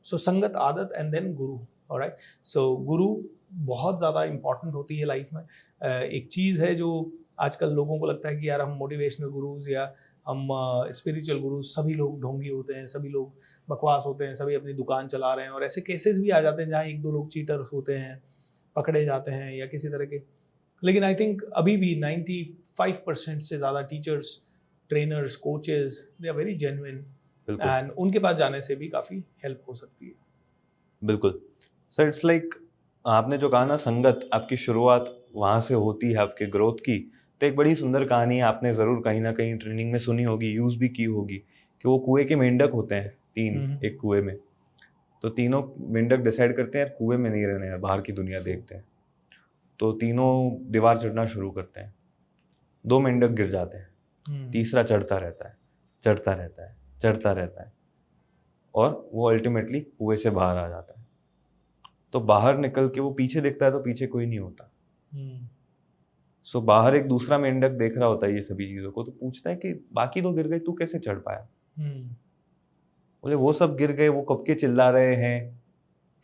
सो संगत, आदत, एंड देन गुरु। ऑलराइट, सो गुरु बहुत ज़्यादा इंपॉर्टेंट होती है लाइफ में। एक चीज़ है जो आजकल लोगों को लगता है कि यार हम मोटिवेशनल गुरुज या हम स्पिरिचुअल गुरुज, सभी लोग ढोंगी होते हैं, सभी लोग बकवास होते हैं, सभी अपनी दुकान चला रहे हैं, और ऐसे केसेस भी आ जाते हैं जहाँ 1-2 लोग चीटर्स होते हैं, पकड़े जाते हैं या किसी तरह के। लेकिन आई थिंक अभी भी 95% से ज़्यादा teachers, trainers, coaches, they are very genuine, and उनके पास जाने से भी काफ़ी हेल्प हो सकती है। बिल्कुल सर, इट्स लाइक आपने जो कहा ना, संगत आपकी शुरुआत वहाँ से होती है आपके ग्रोथ की। तो एक बड़ी सुंदर कहानी है, आपने ज़रूर कहीं ना कहीं ट्रेनिंग में सुनी होगी, यूज़ भी की होगी, कि वो कुएं के मेंढक होते हैं 3 एक कुएं में। तो तीनों मेंढक डिसाइड करते हैं कुएं में नहीं रहने, बाहर की दुनिया देखते हैं। तो तीनों दीवार चढ़ना शुरू करते हैं। 2 मेंढक गिर जाते हैं, तीसरा चढ़ता रहता है, चढ़ता रहता है, चढ़ता रहता है, और वो अल्टीमेटली कुएं से बाहर आ जाता है। तो बाहर निकल के वो पीछे देखता है तो पीछे कोई नहीं होता। सो बाहर एक दूसरा मेंढक देख रहा होता है ये सभी चीज़ों को, तो पूछता है कि बाकी तो गिर गए, तू कैसे चढ़ पाया? बोले वो सब गिर गए, वो कब के चिल्ला रहे हैं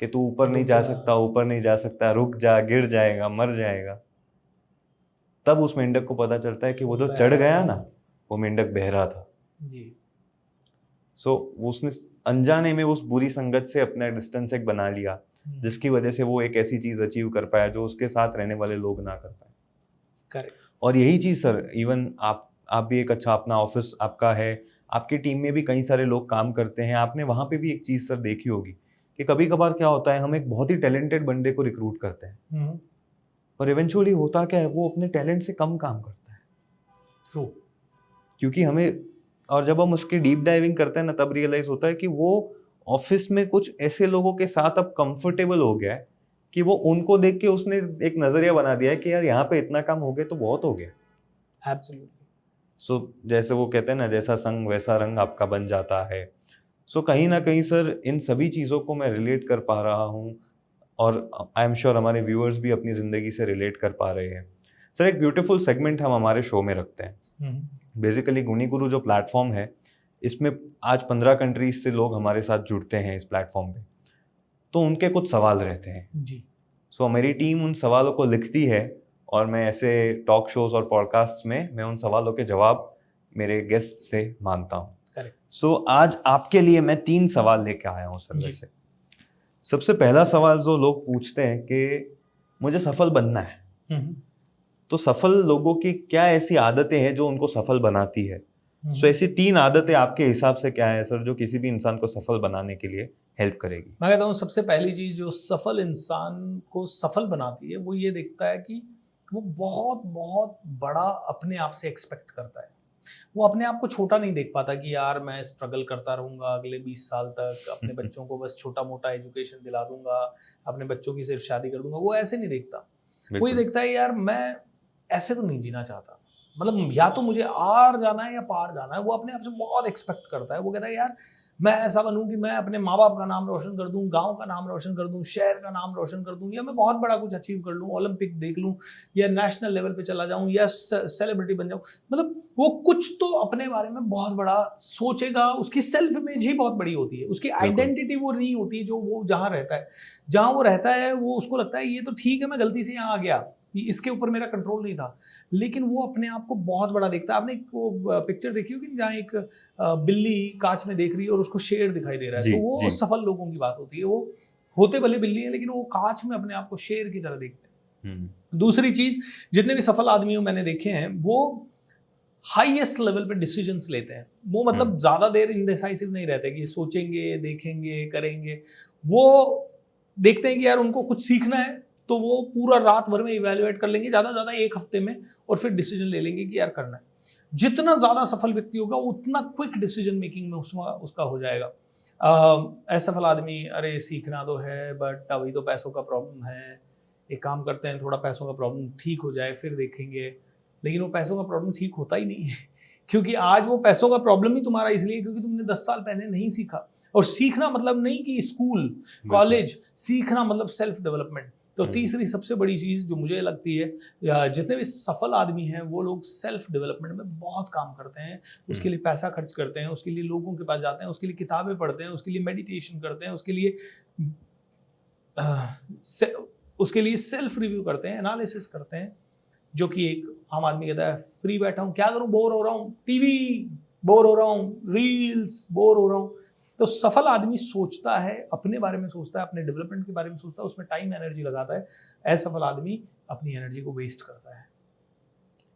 कि तू ऊपर नहीं जा सकता, ऊपर नहीं जा सकता, रुक जा, गिर जाएगा, मर जाएगा। तब उस मेंढक को पता चलता है कि वो जो चढ़ गया ना, वो मेंढक बहरा था। सो उसने अनजाने में उस बुरी संगत से अपना डिस्टेंस एक बना लिया, जिसकी वजह से वो एक ऐसी चीज अचीव कर पाया जो उसके साथ रहने वाले लोग ना कर पाए। करेक्ट। और यही चीज सर, इवन आप भी एक अच्छा अपना ऑफिस आपका है, आपकी टीम में भी कई सारे लोग काम करते हैं, आपने वहां पे भी एक चीज सर देखी होगी कि कभी कभार क्या होता है, हम एक बहुत ही टैलेंटेड बंदे को रिक्रूट करते हैं, पर इवेंचुअली होता क्या है, वो अपने टैलेंट से कम काम करता है। ट्रू। क्योंकि हमें और जब हम उसकी डीप डाइविंग करते हैं ना, तब रियलाइज होता है कि वो ऑफिस में कुछ ऐसे लोगों के साथ अब कंफर्टेबल हो गया है कि वो उनको देख के उसने एक नजरिया बना दिया है कि यार यहाँ पे इतना काम हो गया तो बहुत हो गया। एब्सोल्युटली। सो जैसे वो कहते हैं ना, जैसा संग वैसा रंग आपका बन जाता है। सो कहीं ना कहीं सर इन सभी चीज़ों को मैं रिलेट कर पा रहा हूँ, और आई एम श्योर हमारे व्यूअर्स भी अपनी ज़िंदगी से रिलेट कर पा रहे हैं। सर एक ब्यूटीफुल सेगमेंट हम हमारे शो में रखते हैं। बेसिकली गुनी गुरु जो प्लेटफॉर्म है, इसमें आज 15 कंट्रीज से लोग हमारे साथ जुड़ते हैं इस प्लेटफॉर्म पे, तो उनके कुछ सवाल रहते हैं जी। सो मेरी टीम उन सवालों को लिखती है, और मैं ऐसे टॉक शोज और पॉडकास्ट में मैं उन सवालों के जवाब मेरे गेस्ट से मांगता हूँ। सो आज आपके लिए मैं 3 सवाल लेके आया हूँ सर। वैसे सबसे पहला सवाल जो लोग पूछते हैं कि मुझे सफल बनना है, तो सफल लोगों की क्या ऐसी आदतें हैं जो उनको सफल बनाती है? सो ऐसी 3 आदतें आपके हिसाब से क्या है सर, जो किसी भी इंसान को सफल बनाने के लिए हेल्प करेगी? मैं कहता हूँ सबसे पहली चीज जो सफल इंसान को सफल बनाती है वो ये देखता है कि वो बहुत बहुत बड़ा अपने आप से एक्सपेक्ट करता है। वो अपने आप को छोटा नहीं देख पाता कि यार मैं स्ट्रगल करता रहूंगा अगले 20 साल तक, अपने बच्चों को बस छोटा मोटा एजुकेशन दिला दूंगा, अपने बच्चों की सिर्फ शादी कर दूंगा। वो ऐसे नहीं देखता। वो ये देखता है यार मैं ऐसे तो नहीं जीना चाहता, मतलब या तो मुझे आर जाना है या पार जाना है। वो अपने आप से बहुत एक्सपेक्ट करता है। वो कहता है यार मैं ऐसा बनूं कि मैं अपने माँ बाप का नाम रोशन कर दूं, गांव का नाम रोशन कर दूं, शहर का नाम रोशन कर दूं, या मैं बहुत बड़ा कुछ अचीव कर लूं, ओलंपिक देख लूं, या नेशनल लेवल पे चला जाऊं, या सेलिब्रिटी बन जाऊं। मतलब वो कुछ तो अपने बारे में बहुत बड़ा सोचेगा। उसकी सेल्फ इमेज ही बहुत बड़ी होती है, उसकी आइडेंटिटी वो नहीं होती जो वो जहाँ रहता है। जहाँ वो रहता है वो उसको लगता है ये तो ठीक है, मैं गलती से यहाँ आ गया, इसके ऊपर मेरा कंट्रोल नहीं था। लेकिन वो अपने आप को बहुत बड़ा देखता है। आपने एक वो पिक्चर देखी होगी जहाँ एक बिल्ली कांच में देख रही है और उसको शेर दिखाई दे रहा है, तो वो सफल लोगों की बात होती है। वो होते भले बिल्ली है लेकिन वो कांच में अपने आप को शेर की तरह देखते हैं। दूसरी चीज, जितने भी सफल आदमी मैंने देखे हैं वो हाईएस्ट लेवल पे डिसीजंस लेते हैं। वो मतलब ज्यादा देर इंडिसाइसिव नहीं रहते कि सोचेंगे, देखेंगे, करेंगे। वो देखते हैं कि यार उनको कुछ सीखना है तो वो पूरा रात भर में इवैल्यूएट कर लेंगे, ज़्यादा ज़्यादा 1 हफ्ते में, और फिर डिसीजन ले लेंगे कि यार करना है। जितना ज़्यादा सफल व्यक्ति होगा उतना क्विक डिसीजन मेकिंग में उसका हो जाएगा। असफल आदमी, अरे सीखना तो है बट अभी तो पैसों का प्रॉब्लम है, एक काम करते हैं थोड़ा पैसों का प्रॉब्लम ठीक हो जाए फिर देखेंगे। लेकिन वो पैसों का प्रॉब्लम ठीक होता ही नहीं है क्योंकि आज वो पैसों का प्रॉब्लम ही तुम्हारा इसलिए क्योंकि तुमने 10 साल पहले नहीं सीखा। और सीखना मतलब नहीं कि स्कूल कॉलेज, सीखना मतलब सेल्फ डेवलपमेंट। तो तीसरी सबसे बड़ी चीज़ जो मुझे लगती है, जितने भी सफल आदमी हैं वो लोग सेल्फ डेवलपमेंट में बहुत काम करते हैं। उसके लिए पैसा खर्च करते हैं, उसके लिए लोगों के पास जाते हैं, उसके लिए किताबें पढ़ते हैं, उसके लिए मेडिटेशन करते हैं, उसके लिए सेल्फ रिव्यू करते हैं, एनालिसिस करते हैं। जो कि एक आम आदमी कहता है फ्री बैठा हूँ, क्या करूँ, बोर हो रहा हूँ, टीवी बोर हो रहा हूँ, रील्स बोर हो रहा हूँ। तो सफल आदमी सोचता है, अपने बारे में सोचता है, अपने डेवलपमेंट के बारे में सोचता है, उसमें टाइम एनर्जी लगाता है। असफल आदमी अपनी एनर्जी को वेस्ट करता है।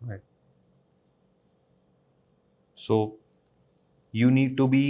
Right. So you need to be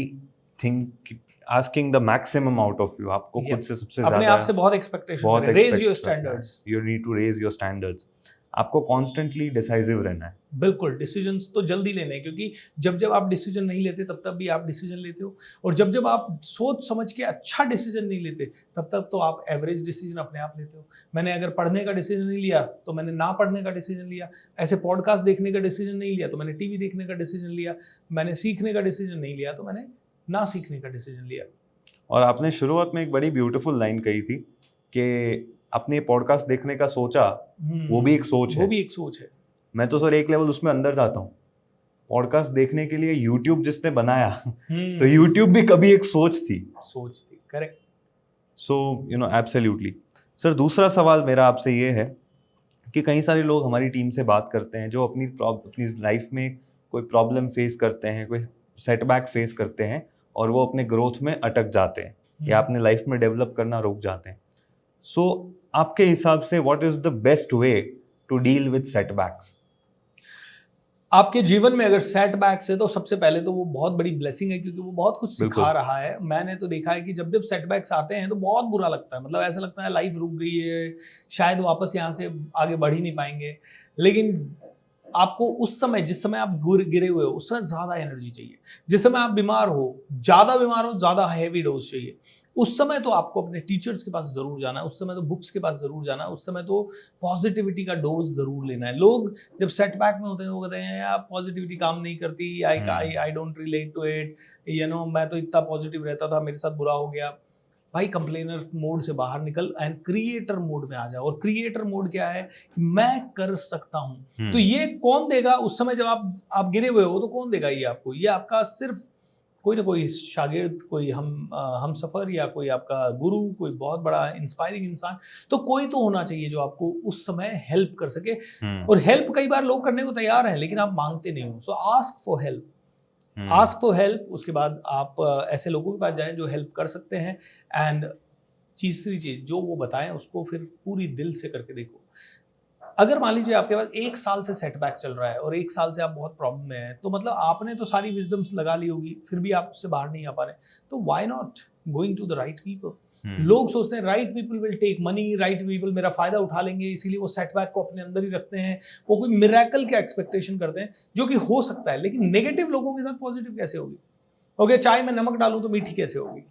asking the maximum out of you. आपको खुद से सबसे ज्यादा अपने आप से बहुत एक्सपेक्टेशन करें, raise your standards. You need to raise your standards. आपको कॉन्स्टेंटली डिसाइसिव रहना है। बिल्कुल, डिसीजंस तो जल्दी लेने हैं क्योंकि जब आप डिसीजन नहीं लेते तब भी आप डिसीजन लेते हो, और जब आप सोच समझ के अच्छा डिसीजन नहीं लेते तब तो आप एवरेज डिसीजन अपने आप लेते हो। मैंने अगर पढ़ने का डिसीजन नहीं लिया तो मैंने ना पढ़ने का डिसीजन लिया, ऐसे पॉडकास्ट देखने का डिसीजन नहीं लिया तो मैंने टीवी देखने का डिसीजन लिया, मैंने सीखने का डिसीजन नहीं लिया तो मैंने ना सीखने का डिसीजन लिया। और आपने शुरुआत में एक बड़ी ब्यूटीफुल लाइन कही थी कि अपने पॉडकास्ट देखने का सोचा, वो भी एक सोच है। वो भी एक सोच है। मैं तो सर एक लेवल उसमें अंदर जाता हूँ। पॉडकास्ट देखने के लिए यूट्यूब जिसने बनाया तो यूट्यूब भी कभी एक सोच थी। करेक्ट। So absolutely. सर दूसरा सवाल मेरा आपसे ये है कि कई सारे लोग हमारी टीम से बात करते हैं जो अपनी लाइफ में कोई प्रॉब्लम फेस करते हैं, कोई सेटबैक फेस करते हैं, और वो अपने ग्रोथ में अटक जाते हैं या अपने लाइफ में डेवलप करना रुक जाते हैं। सो आपके हिसाब से what is the best way to deal with setbacks? आपके जीवन में अगर सेटबैक्स है तो सबसे पहले तो वो बहुत बड़ी ब्लेसिंग है क्योंकि वो बहुत कुछ सिखा रहा है। मैंने तो देखा है कि जब सेटबैक्स आते हैं तो बहुत बुरा लगता है, मतलब ऐसा लगता है लाइफ रुक गई है, शायद वापस यहाँ से आगे बढ़ ही नहीं पाएंगे। लेकिन आपको उस समय, जिस समय आप गिरे हुए हो, उस समय ज्यादा एनर्जी चाहिए। जिस समय आप बीमार हो, ज्यादा हैवी डोज चाहिए। उस समय तो आपको अपने टीचर्स के पास जरूर जाना है, उस समय तो बुक्स के पास जरूर जाना है, उस समय तो पॉजिटिविटी का डोज जरूर लेना है। लोग जब सेटबैक में होते हैं वो कहते हैं यार पॉजिटिविटी काम नहीं करती, I don't relate to it, मैं तो इतना पॉजिटिव रहता था, मेरे साथ बुरा हो गया। भाई कंप्लेनर मोड से बाहर निकल एंड क्रिएटर मोड में आ जाओ। और क्रिएटर मोड क्या है? मैं कर सकता हूं। तो ये कौन देगा उस समय जब आप गिरे हुए हो? तो कौन देगा ये आपको? ये आपका सिर्फ कोई ना कोई शागिर्द, कोई हम सफर, या कोई आपका गुरु, कोई बहुत बड़ा इंस्पायरिंग इंसान, तो कोई तो होना चाहिए जो आपको उस समय हेल्प कर सके। और हेल्प कई बार लोग करने को तैयार हैं लेकिन आप मांगते नहीं हो। सो ask for help, ask for help. उसके बाद आप ऐसे लोगों के पास जाएं जो हेल्प कर सकते हैं। एंड तीसरी चीज जो वो बताएं उसको फिर पूरी दिल से करके देखो। अगर मान लीजिए आपके पास 1 साल से सेटबैक चल रहा है और 1 साल से आप बहुत प्रॉब्लम में हैं, तो मतलब आपने तो सारी विजडम्स लगा ली होगी, फिर भी आप उससे बाहर नहीं आ पा रहे, तो why not going to the right people. लोग सोचते हैं right people will take money, right people मेरा फायदा उठा लेंगे, इसीलिए वो सेटबैक को अपने अंदर ही रखते हैं। वो कोई मिरेकल का एक्सपेक्टेशन करते हैं, जो कि हो सकता है, लेकिन नेगेटिव लोगों के साथ पॉजिटिव कैसे होगी? ओके, चाय में नमक डालूं तो मीठी कैसे होगी?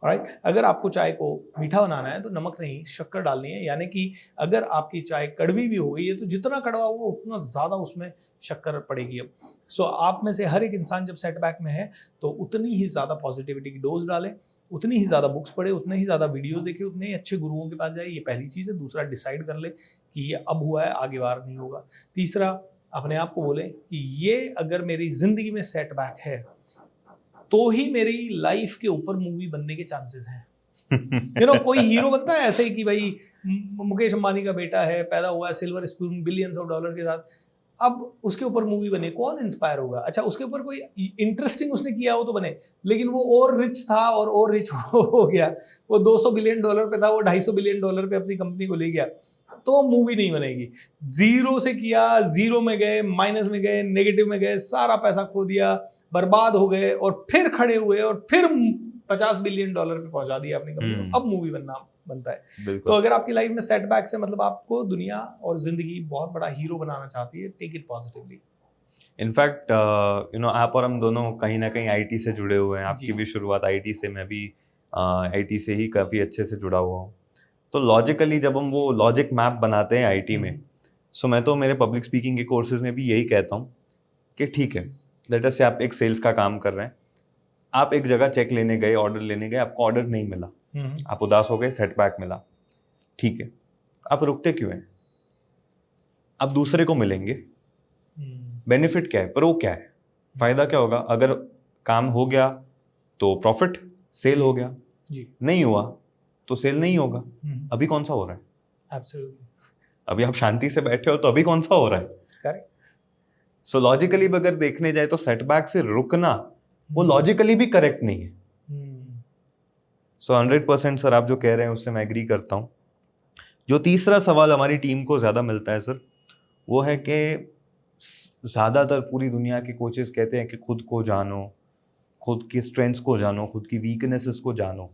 राइट? अगर आपको चाय को मीठा बनाना है तो नमक नहीं शक्कर डालनी है। यानी कि अगर आपकी चाय कड़वी भी हो गई है तो जितना कड़वा होगा उतना ज़्यादा उसमें शक्कर पड़ेगी। अब सो आप में से हर एक इंसान जब सेटबैक में है तो उतनी ही ज़्यादा पॉजिटिविटी की डोज डालें, उतनी ही ज़्यादा बुक्स पढ़े, उतने ही ज़्यादा वीडियोज़ देखे, उतने ही अच्छे गुरुओं के पास जाए। ये पहली चीज़ है। दूसरा, डिसाइड कर ले कि ये अब हुआ है, आगे बार नहीं होगा। तीसरा, अपने आप को बोले कि ये अगर मेरी ज़िंदगी में सेटबैक है तो ही मेरी लाइफ के ऊपर मूवी बनने के चांसेस हैं। कोई हीरो बनता है ऐसे ही कि भाई मुकेश अंबानी का बेटा है, पैदा हुआ है silver spoon, billions of dollar के साथ, अब उसके ऊपर मूवी बने, कौन इंस्पायर होगा? अच्छा, उसके ऊपर कोई इंटरेस्टिंग उसने किया हो तो बने, लेकिन वो और रिच था और रिच हो गया। वो 200 बिलियन डॉलर पे था, वो 250 बिलियन डॉलर पे अपनी कंपनी को ले गया, तो मूवी नहीं बनेगी। जीरो से किया, जीरो में गए, माइनस में गए, नेगेटिव में गए, सारा पैसा खो दिया, बर्बाद हो गए, और फिर खड़े हुए और फिर 50 बिलियन डॉलर पे पहुंचा दिया अपनी कंपनी को, अब मूवी बनता है। तो अगर आपकी लाइफ में सेटबैक से मतलब आपको दुनिया और जिंदगी बहुत बड़ा हीरो बनाना चाहती है, टेक इट पॉजिटिवली। इनफैक्ट आप और हम दोनों कहीं ना कहीं आईटी से जुड़े हुए हैं। आपकी भी शुरुआत आईटी से, मैं भी आईटी से ही काफ़ी अच्छे से जुड़ा हुआ हूँ। तो लॉजिकली जब हम वो लॉजिक मैप बनाते हैं आईटी में, सो मैं तो मेरे पब्लिक स्पीकिंग के कोर्सेज में भी यही कहता हूँ कि ठीक है, लेट अस से आप एक सेल्स का काम कर रहे हैं, आप एक जगह चेक लेने गए, ऑर्डर लेने गए, आपको ऑर्डर नहीं मिला, आप उदास हो गए, सेटबैक मिला, ठीक है, आप रुकते क्यों हैं? आप दूसरे को मिलेंगे, बेनिफिट क्या है, पर वो क्या है, फायदा क्या होगा? अगर काम हो गया तो प्रॉफिट, सेल हो गया जी, नहीं हुआ तो सेल नहीं होगा। अभी कौन सा हो रहा है? एब्सोल्युटली। अभी आप शांति से बैठे हो तो अभी कौन सा हो रहा है? करेक्ट। सो लॉजिकली अगर देखने जाए तो सेटबैक से रुकना वो लॉजिकली भी करेक्ट नहीं है। सो 100% सर आप जो कह रहे हैं उससे मैं एग्री करता हूँ। जो तीसरा सवाल हमारी टीम को ज़्यादा मिलता है सर, वो है कि ज़्यादातर पूरी दुनिया के कोचेस कहते हैं कि खुद को जानो, खुद की स्ट्रेंथ्स को जानो, खुद की वीकनेसेस को जानो।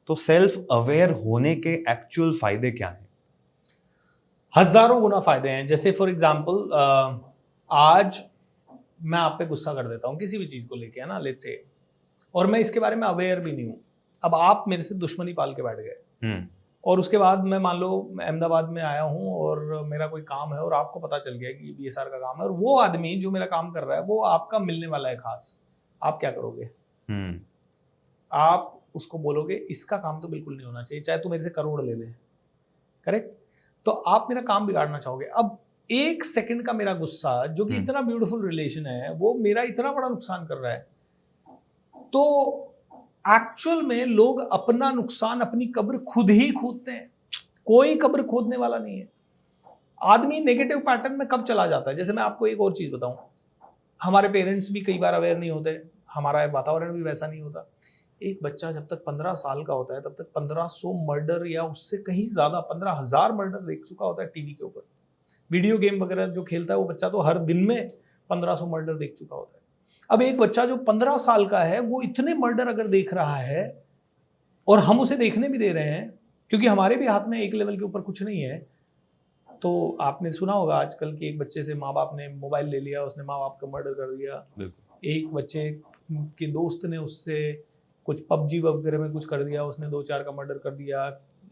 तो सेल्फ अवेयर होने के एक्चुअल फायदे क्या हैं? हजारों गुना फायदे हैं। जैसे फॉर एग्जांपल आज मैं आप पे गुस्सा कर देता हूँ किसी भी चीज़ को लेके, है ना, लेट्स से, और मैं इसके बारे में अवेयर भी नहीं हूँ। अब आप मेरे से दुश्मनी पाल के बैठ गए, और उसके बाद मैं मान लो मैं अहमदाबाद में आया हूँ और मेरा कोई काम है और आपको पता चल गया कि BSR का काम है, और वो आदमी जो मेरा काम कर रहा है वो आपका मिलने वाला है खास, आप क्या करोगे? आप उसको बोलोगे इसका काम तो बिल्कुल नहीं होना चाहिए, चाहे तू मेरे से करोड़ ले ले। करेक्ट? तो आप मेरा काम बिगाड़ना चाहोगे। अब 1 सेकंड का मेरा गुस्सा, जो कि इतना ब्यूटीफुल रिलेशन है, वो मेरा इतना बड़ा नुकसान कर रहा है। तो एक्चुअल में लोग अपना नुकसान, अपनी कब्र खुद ही खोदते हैं, कोई कब्र खोदने वाला नहीं है। आदमी नेगेटिव पैटर्न में कब चला जाता है? जैसे मैं आपको एक और चीज बताऊं, हमारे पेरेंट्स भी कई बार अवेयर नहीं होते, हमारा वातावरण भी वैसा नहीं होता। एक बच्चा जब तक 15 साल का होता है तब तक 1500 मर्डर या उससे कहीं ज्यादा 15,000 मर्डर देख चुका होता है टीवी के ऊपर। वीडियो गेम वगैरह जो खेलता है वो बच्चा तो हर दिन में 1500 मर्डर देख चुका होता है। अब एक बच्चा जो 15 साल का है वो इतने मर्डर अगर देख रहा है, और हम उसे देखने भी दे रहे हैं क्योंकि हमारे भी हाथ में एक लेवल के ऊपर कुछ नहीं है, तो आपने सुना होगा आजकल कि एक बच्चे से माँ बाप ने मोबाइल ले लिया, उसने माँ बाप का मर्डर कर दिया। एक बच्चे के दोस्त ने उससे कुछ पबजी वगैरह में कुछ कर दिया, उसने 2-4 का मर्डर कर दिया।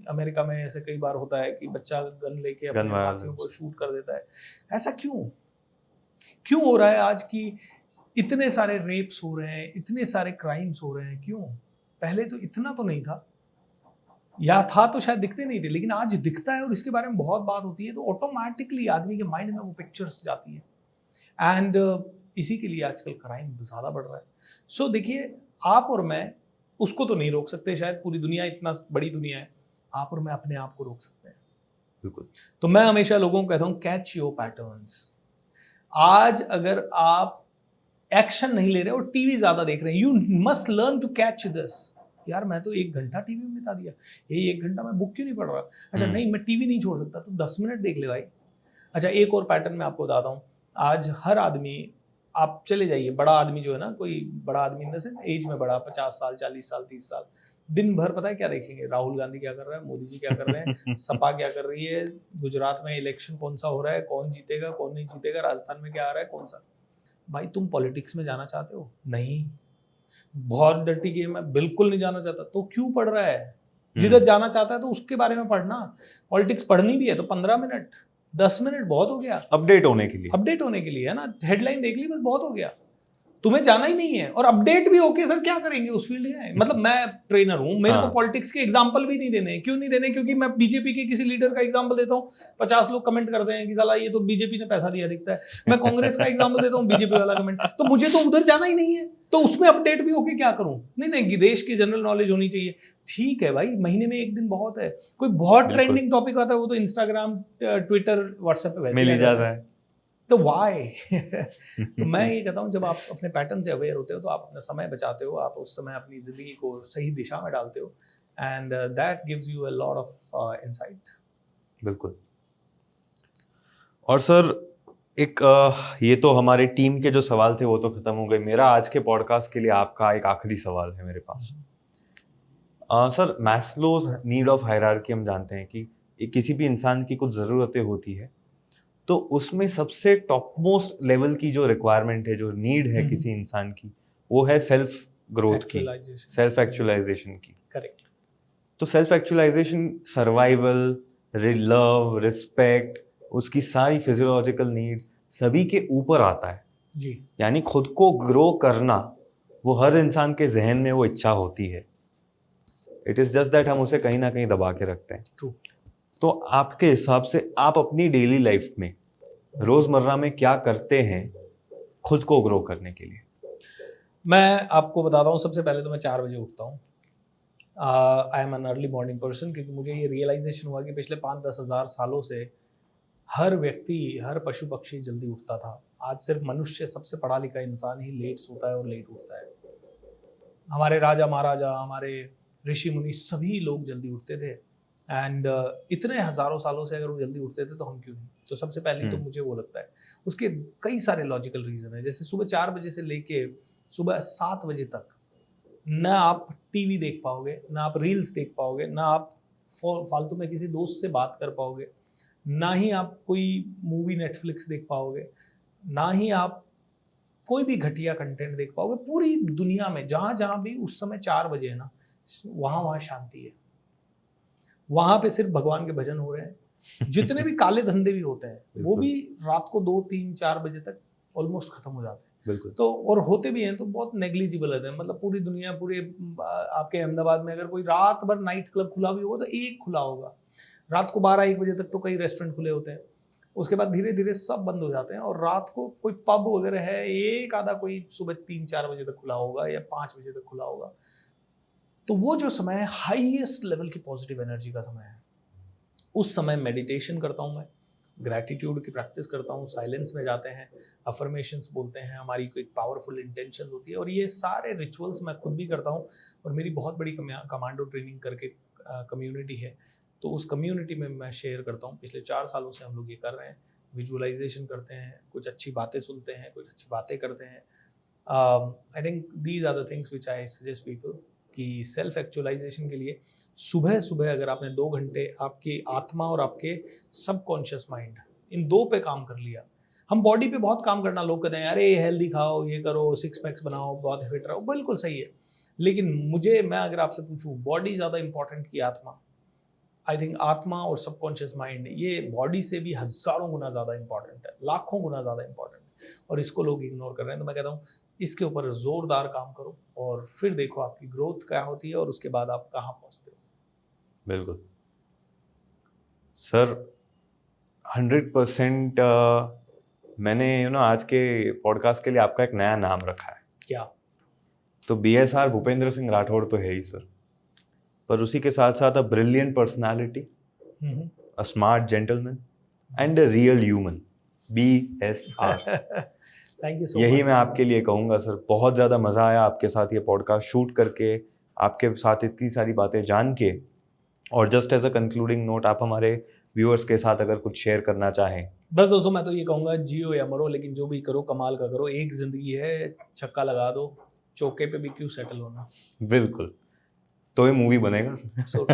अमेरिका में ऐसे कई बार होता है कि बच्चा गन लेके अपने साथियों को शूट कर देता है। ऐसा क्यों हो रहा है आज की इतने सारे रेप्स हो रहे हैं, इतने सारे क्राइम्स हो रहे हैं, क्यों? पहले तो इतना तो नहीं था, या था तो शायद दिखते नहीं थे, लेकिन आज दिखता है और इसके बारे में बहुत बात होती है, तो ऑटोमेटिकली आदमी के माइंड में वो पिक्चर्स जाती है एंड इसी के लिए आजकल क्राइम ज़्यादा बढ़ रहा है। सो देखिए, आप और मैं उसको तो नहीं रोक सकते, शायद पूरी दुनिया इतना बड़ी दुनिया है, आप और मैं अपने आप को रोक सकते हैं। बिल्कुल। तो मैं हमेशा लोगों को कहता हूँ, कैच योर पैटर्न्स। आज अगर आप एक्शन नहीं ले रहे हो, टीवी ज्यादा देख रहे हैं, you must learn to catch this. यार मैं तो 1 घंटा टीवी में बिता दिया, यही 1 घंटा मैं बुक क्यों नहीं पढ़ रहा? अच्छा नहीं, मैं टीवी नहीं छोड़ सकता, तो 10 मिनट देख ले भाई। अच्छा, एक और पैटर्न मैं आपको बताता हूँ। आज हर आदमी, आप चले जाइए, बड़ा आदमी जो है ना, कोई बड़ा आदमी इन द सेंस एज में बड़ा, 50 साल, 40 साल, 30 साल, दिन भर पता है क्या देखेंगे? राहुल गांधी क्या कर रहा है, मोदी जी क्या कर रहे हैं, सपा क्या कर रही है, गुजरात में इलेक्शन कौन सा हो रहा है, कौन जीतेगा कौन नहीं जीतेगा, राजस्थान में क्या आ रहा है, कौन सा। भाई तुम पॉलिटिक्स में जाना चाहते हो? नहीं, बहुत डर्टी गेम है, बिल्कुल नहीं जाना चाहता, तो क्यों पढ़ रहा है? जिधर जाना चाहता है तो उसके बारे में पढ़ना। पॉलिटिक्स पढ़नी भी है तो 15 मिनट, 10 मिनट बहुत हो गया अपडेट होने के लिए, है ना। हेडलाइन देख ली बस, बहुत हो गया। तुम्हें जाना ही नहीं है, और अपडेट भी होके सर क्या करेंगे उस फील्ड में? मतलब मैं ट्रेनर हूं, मेरे को पॉलिटिक्स के एग्जांपल भी नहीं देने। क्यों नहीं देने? क्योंकि मैं बीजेपी के किसी लीडर का एग्जांपल देता हूं, 50 लोग कमेंट करते हैं कि साला ये तो बीजेपी ने पैसा दिया दिखता है। मैं कांग्रेस का एग्जांपल देता हूं, बीजेपी वाला कमेंट, तो मुझे तो उधर जाना ही नहीं है, तो उसमें अपडेट भी होके क्या करूं? नहीं, देश की जनरल नॉलेज होनी चाहिए। ठीक है भाई, महीने में 1 दिन बहुत है। कोई बहुत ट्रेंडिंग टॉपिक आता है, वो तो इंस्टाग्राम, ट्विटर, व्हाट्सएप पे वैसे मिल ही जाता है, तो वाई तो मैं ये कहता हूँ, जब आप अपने पैटर्न से अवेयर होते हो तो आप अपना समय बचाते हो, आप उस समय अपनी जिंदगी को सही दिशा में डालते हो, and that gives you a lot of insight. बिल्कुल। और सर एक ये तो हमारे टीम के जो सवाल थे वो तो खत्म हो गए। मेरा आज के पॉडकास्ट के लिए आपका एक आखिरी सवाल है मेरे पास। Sir, Maslow's need of hierarchy हम जानते हैं कि किसी भी इंसान की कुछ ज़रूरतें होती है, तो उसमें सबसे टॉप मोस्ट लेवल की जो रिक्वायरमेंट है, जो नीड है किसी इंसान की, वो है सेल्फ ग्रोथ की, सेल्फ एक्चुअलाइजेशन की। करेक्ट। तो self actualization survival, love, respect, उसकी सारी फिजियोलॉजिकल नीड्स सभी के ऊपर आता है जी। यानी खुद को ग्रो करना वो हर इंसान के जहन में वो इच्छा होती है। इट इज जस्ट दैट हम उसे कहीं ना कहीं दबा के रखते हैं। ट्रू। तो आपके हिसाब से आप अपनी डेली लाइफ में रोजमर्रा में क्या करते हैं खुद को ग्रो करने के लिए? मैं आपको बताता हूँ, सबसे पहले तो मैं 4 बजे उठता हूँ। I am an early morning person, क्योंकि मुझे ये रियलाइजेशन हुआ कि पिछले 5-10 हज़ार सालों से हर व्यक्ति, हर पशु पक्षी जल्दी उठता था। आज सिर्फ मनुष्य, सबसे पढ़ा लिखा इंसान ही लेट सोता है और लेट उठता है। हमारे राजा महाराजा, हमारे ऋषि मुनि, सभी लोग जल्दी उठते थे, एंड इतने हज़ारों सालों से अगर वो जल्दी उठते थे तो हम क्यों नहीं? तो सबसे पहले तो मुझे वो लगता है, उसके कई सारे लॉजिकल रीज़न है। जैसे सुबह 4 बजे से लेके सुबह 7 बजे तक ना आप टीवी देख पाओगे, ना आप रील्स देख पाओगे, ना आप फालतू में किसी दोस्त से बात कर पाओगे, ना ही आप कोई मूवी नेटफ्लिक्स देख पाओगे, ना ही आप कोई भी घटिया कंटेंट देख पाओगे। पूरी दुनिया में जहाँ जहाँ भी उस समय 4 बजे है ना, वहाँ वहाँ शांति है। वहाँ पे सिर्फ भगवान के भजन हो रहे हैं। जितने भी काले धंधे भी होते हैं वो भी रात को 2, 3, 4 बजे तक ऑलमोस्ट खत्म हो जाते हैं। बिल्कुल। तो और होते भी हैं तो बहुत नेग्लिजिबल है। मतलब पूरी दुनिया, पूरे आपके अहमदाबाद में अगर कोई रात भर नाइट क्लब खुला भी होगा तो एक खुला होगा। रात को 12-1 बजे तक तो कई रेस्टोरेंट खुले होते हैं, उसके बाद धीरे धीरे सब बंद हो जाते हैं। और रात को कोई पब वगैरह है, एक आधा कोई सुबह 3-4 बजे तक खुला होगा या 5 बजे तक खुला होगा। तो वो जो समय है, हाईएस्ट लेवल की पॉजिटिव एनर्जी का समय है। उस समय मेडिटेशन करता हूँ मैं, ग्रैटिट्यूड की प्रैक्टिस करता हूँ, साइलेंस में जाते हैं, अफर्मेशंस बोलते हैं, हमारी कोई पावरफुल इंटेंशन होती है। और ये सारे रिचुअल्स मैं खुद भी करता हूँ, और मेरी बहुत बड़ी कमांडो ट्रेनिंग करके कम्युनिटी है, तो उस कम्युनिटी में मैं शेयर करता हूँ। पिछले 4 सालों से हम लोग ये कर रहे हैं, विजुअलाइजेशन करते हैं, कुछ अच्छी बातें सुनते हैं, कुछ अच्छी बातें करते हैं। I think these are the things which I suggest people, आपकी सेल्फ एक्चुअलाइजेशन के लिए सुबह सुबह अगर आपने 2 घंटे आपकी आत्मा और आपके सबकॉन्शियस माइंड इन दो पे काम कर लिया। हम बॉडी पे बहुत काम करना, लोग कहते हैं अरे हेल्दी खाओ, ये करो, 6 पैक्स बनाओ, बहुत फिट रहो, बिल्कुल सही है। लेकिन मैं अगर आपसे पूछूं बॉडी ज़्यादा इंपॉर्टेंट की आत्मा, आई थिंक आत्मा और सबकॉन्शियस माइंड ये बॉडी से भी हज़ारों गुना ज़्यादा इंपॉर्टेंट है, लाखों गुना ज़्यादा इंपॉर्टेंट है, और इसको लोग इग्नोर कर रहे हैं। तो मैं कहता हूँ इसके ऊपर ज़ोरदार काम करो और फिर देखो आपकी ग्रोथ क्या होती है और उसके बाद आप कहाँ पहुँचते हो। बिल्कुल सर, 100% मैंने आज के पॉडकास्ट के लिए आपका एक नया नाम रखा है। क्या? तो BSR भूपेंद्र सिंह राठौड़ तो है ही सर, पर उसी के साथ साथ a brilliant personality, a smart gentleman and a real human, BSR। Thank you सो यही मच। मैं आपके लिए कहूँगा सर। बहुत ज़्यादा मज़ा आया आपके साथ ये पॉडकास्ट शूट करके, आपके साथ इतनी सारी बातें जान के। और just as a concluding note, आप हमारे व्यूअर्स के साथ अगर कुछ शेयर करना चाहें। बस दोस्तों मैं तो ये कहूँगा जियो या मरो, लेकिन जो भी करो कमाल का करो। एक ज़िंदगी है, छक्का लगा दो, चौके पे भी क्यों सेटल होना। बिल्कुल, तो ये मूवी बनेगा। So,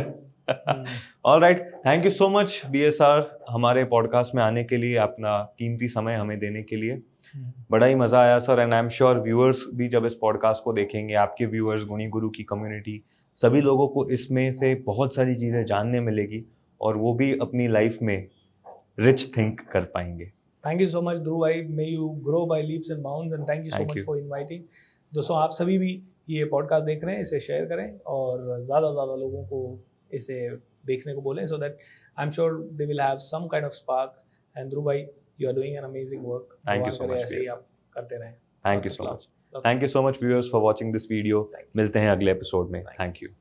alright, thank you so much BSR हमारे पॉडकास्ट में आने के लिए, अपना कीमती समय हमें देने के लिए। बड़ा ही मज़ा आया sir, and I am sure viewers भी जब इस पॉडकास्ट को देखेंगे, आपके व्यूअर्स, गुणी गुरु की कम्युनिटी, सभी लोगों को इसमें से बहुत सारी चीज़ें जानने मिलेगी और वो भी अपनी लाइफ में रिच थिंक कर पाएंगे। थैंक यू सो मच ध्रुव भाई, may you grow by leaps and bounds, and thank you so much for inviting. दोस्तों आप सभी भी ये पॉडकास्ट देख रहे हैं, इसे शेयर करें और ज़्यादा लोगों को इसे देखने को बोलें, so that I am sure they will have some kind of spark. And Dhruv भाई, you are doing an amazing work. Thank you so much. ऐसे ही आप करते रहें। Thank you so much. Thank you so much viewers for watching this video. मिलते हैं अगले episode में। Thank you.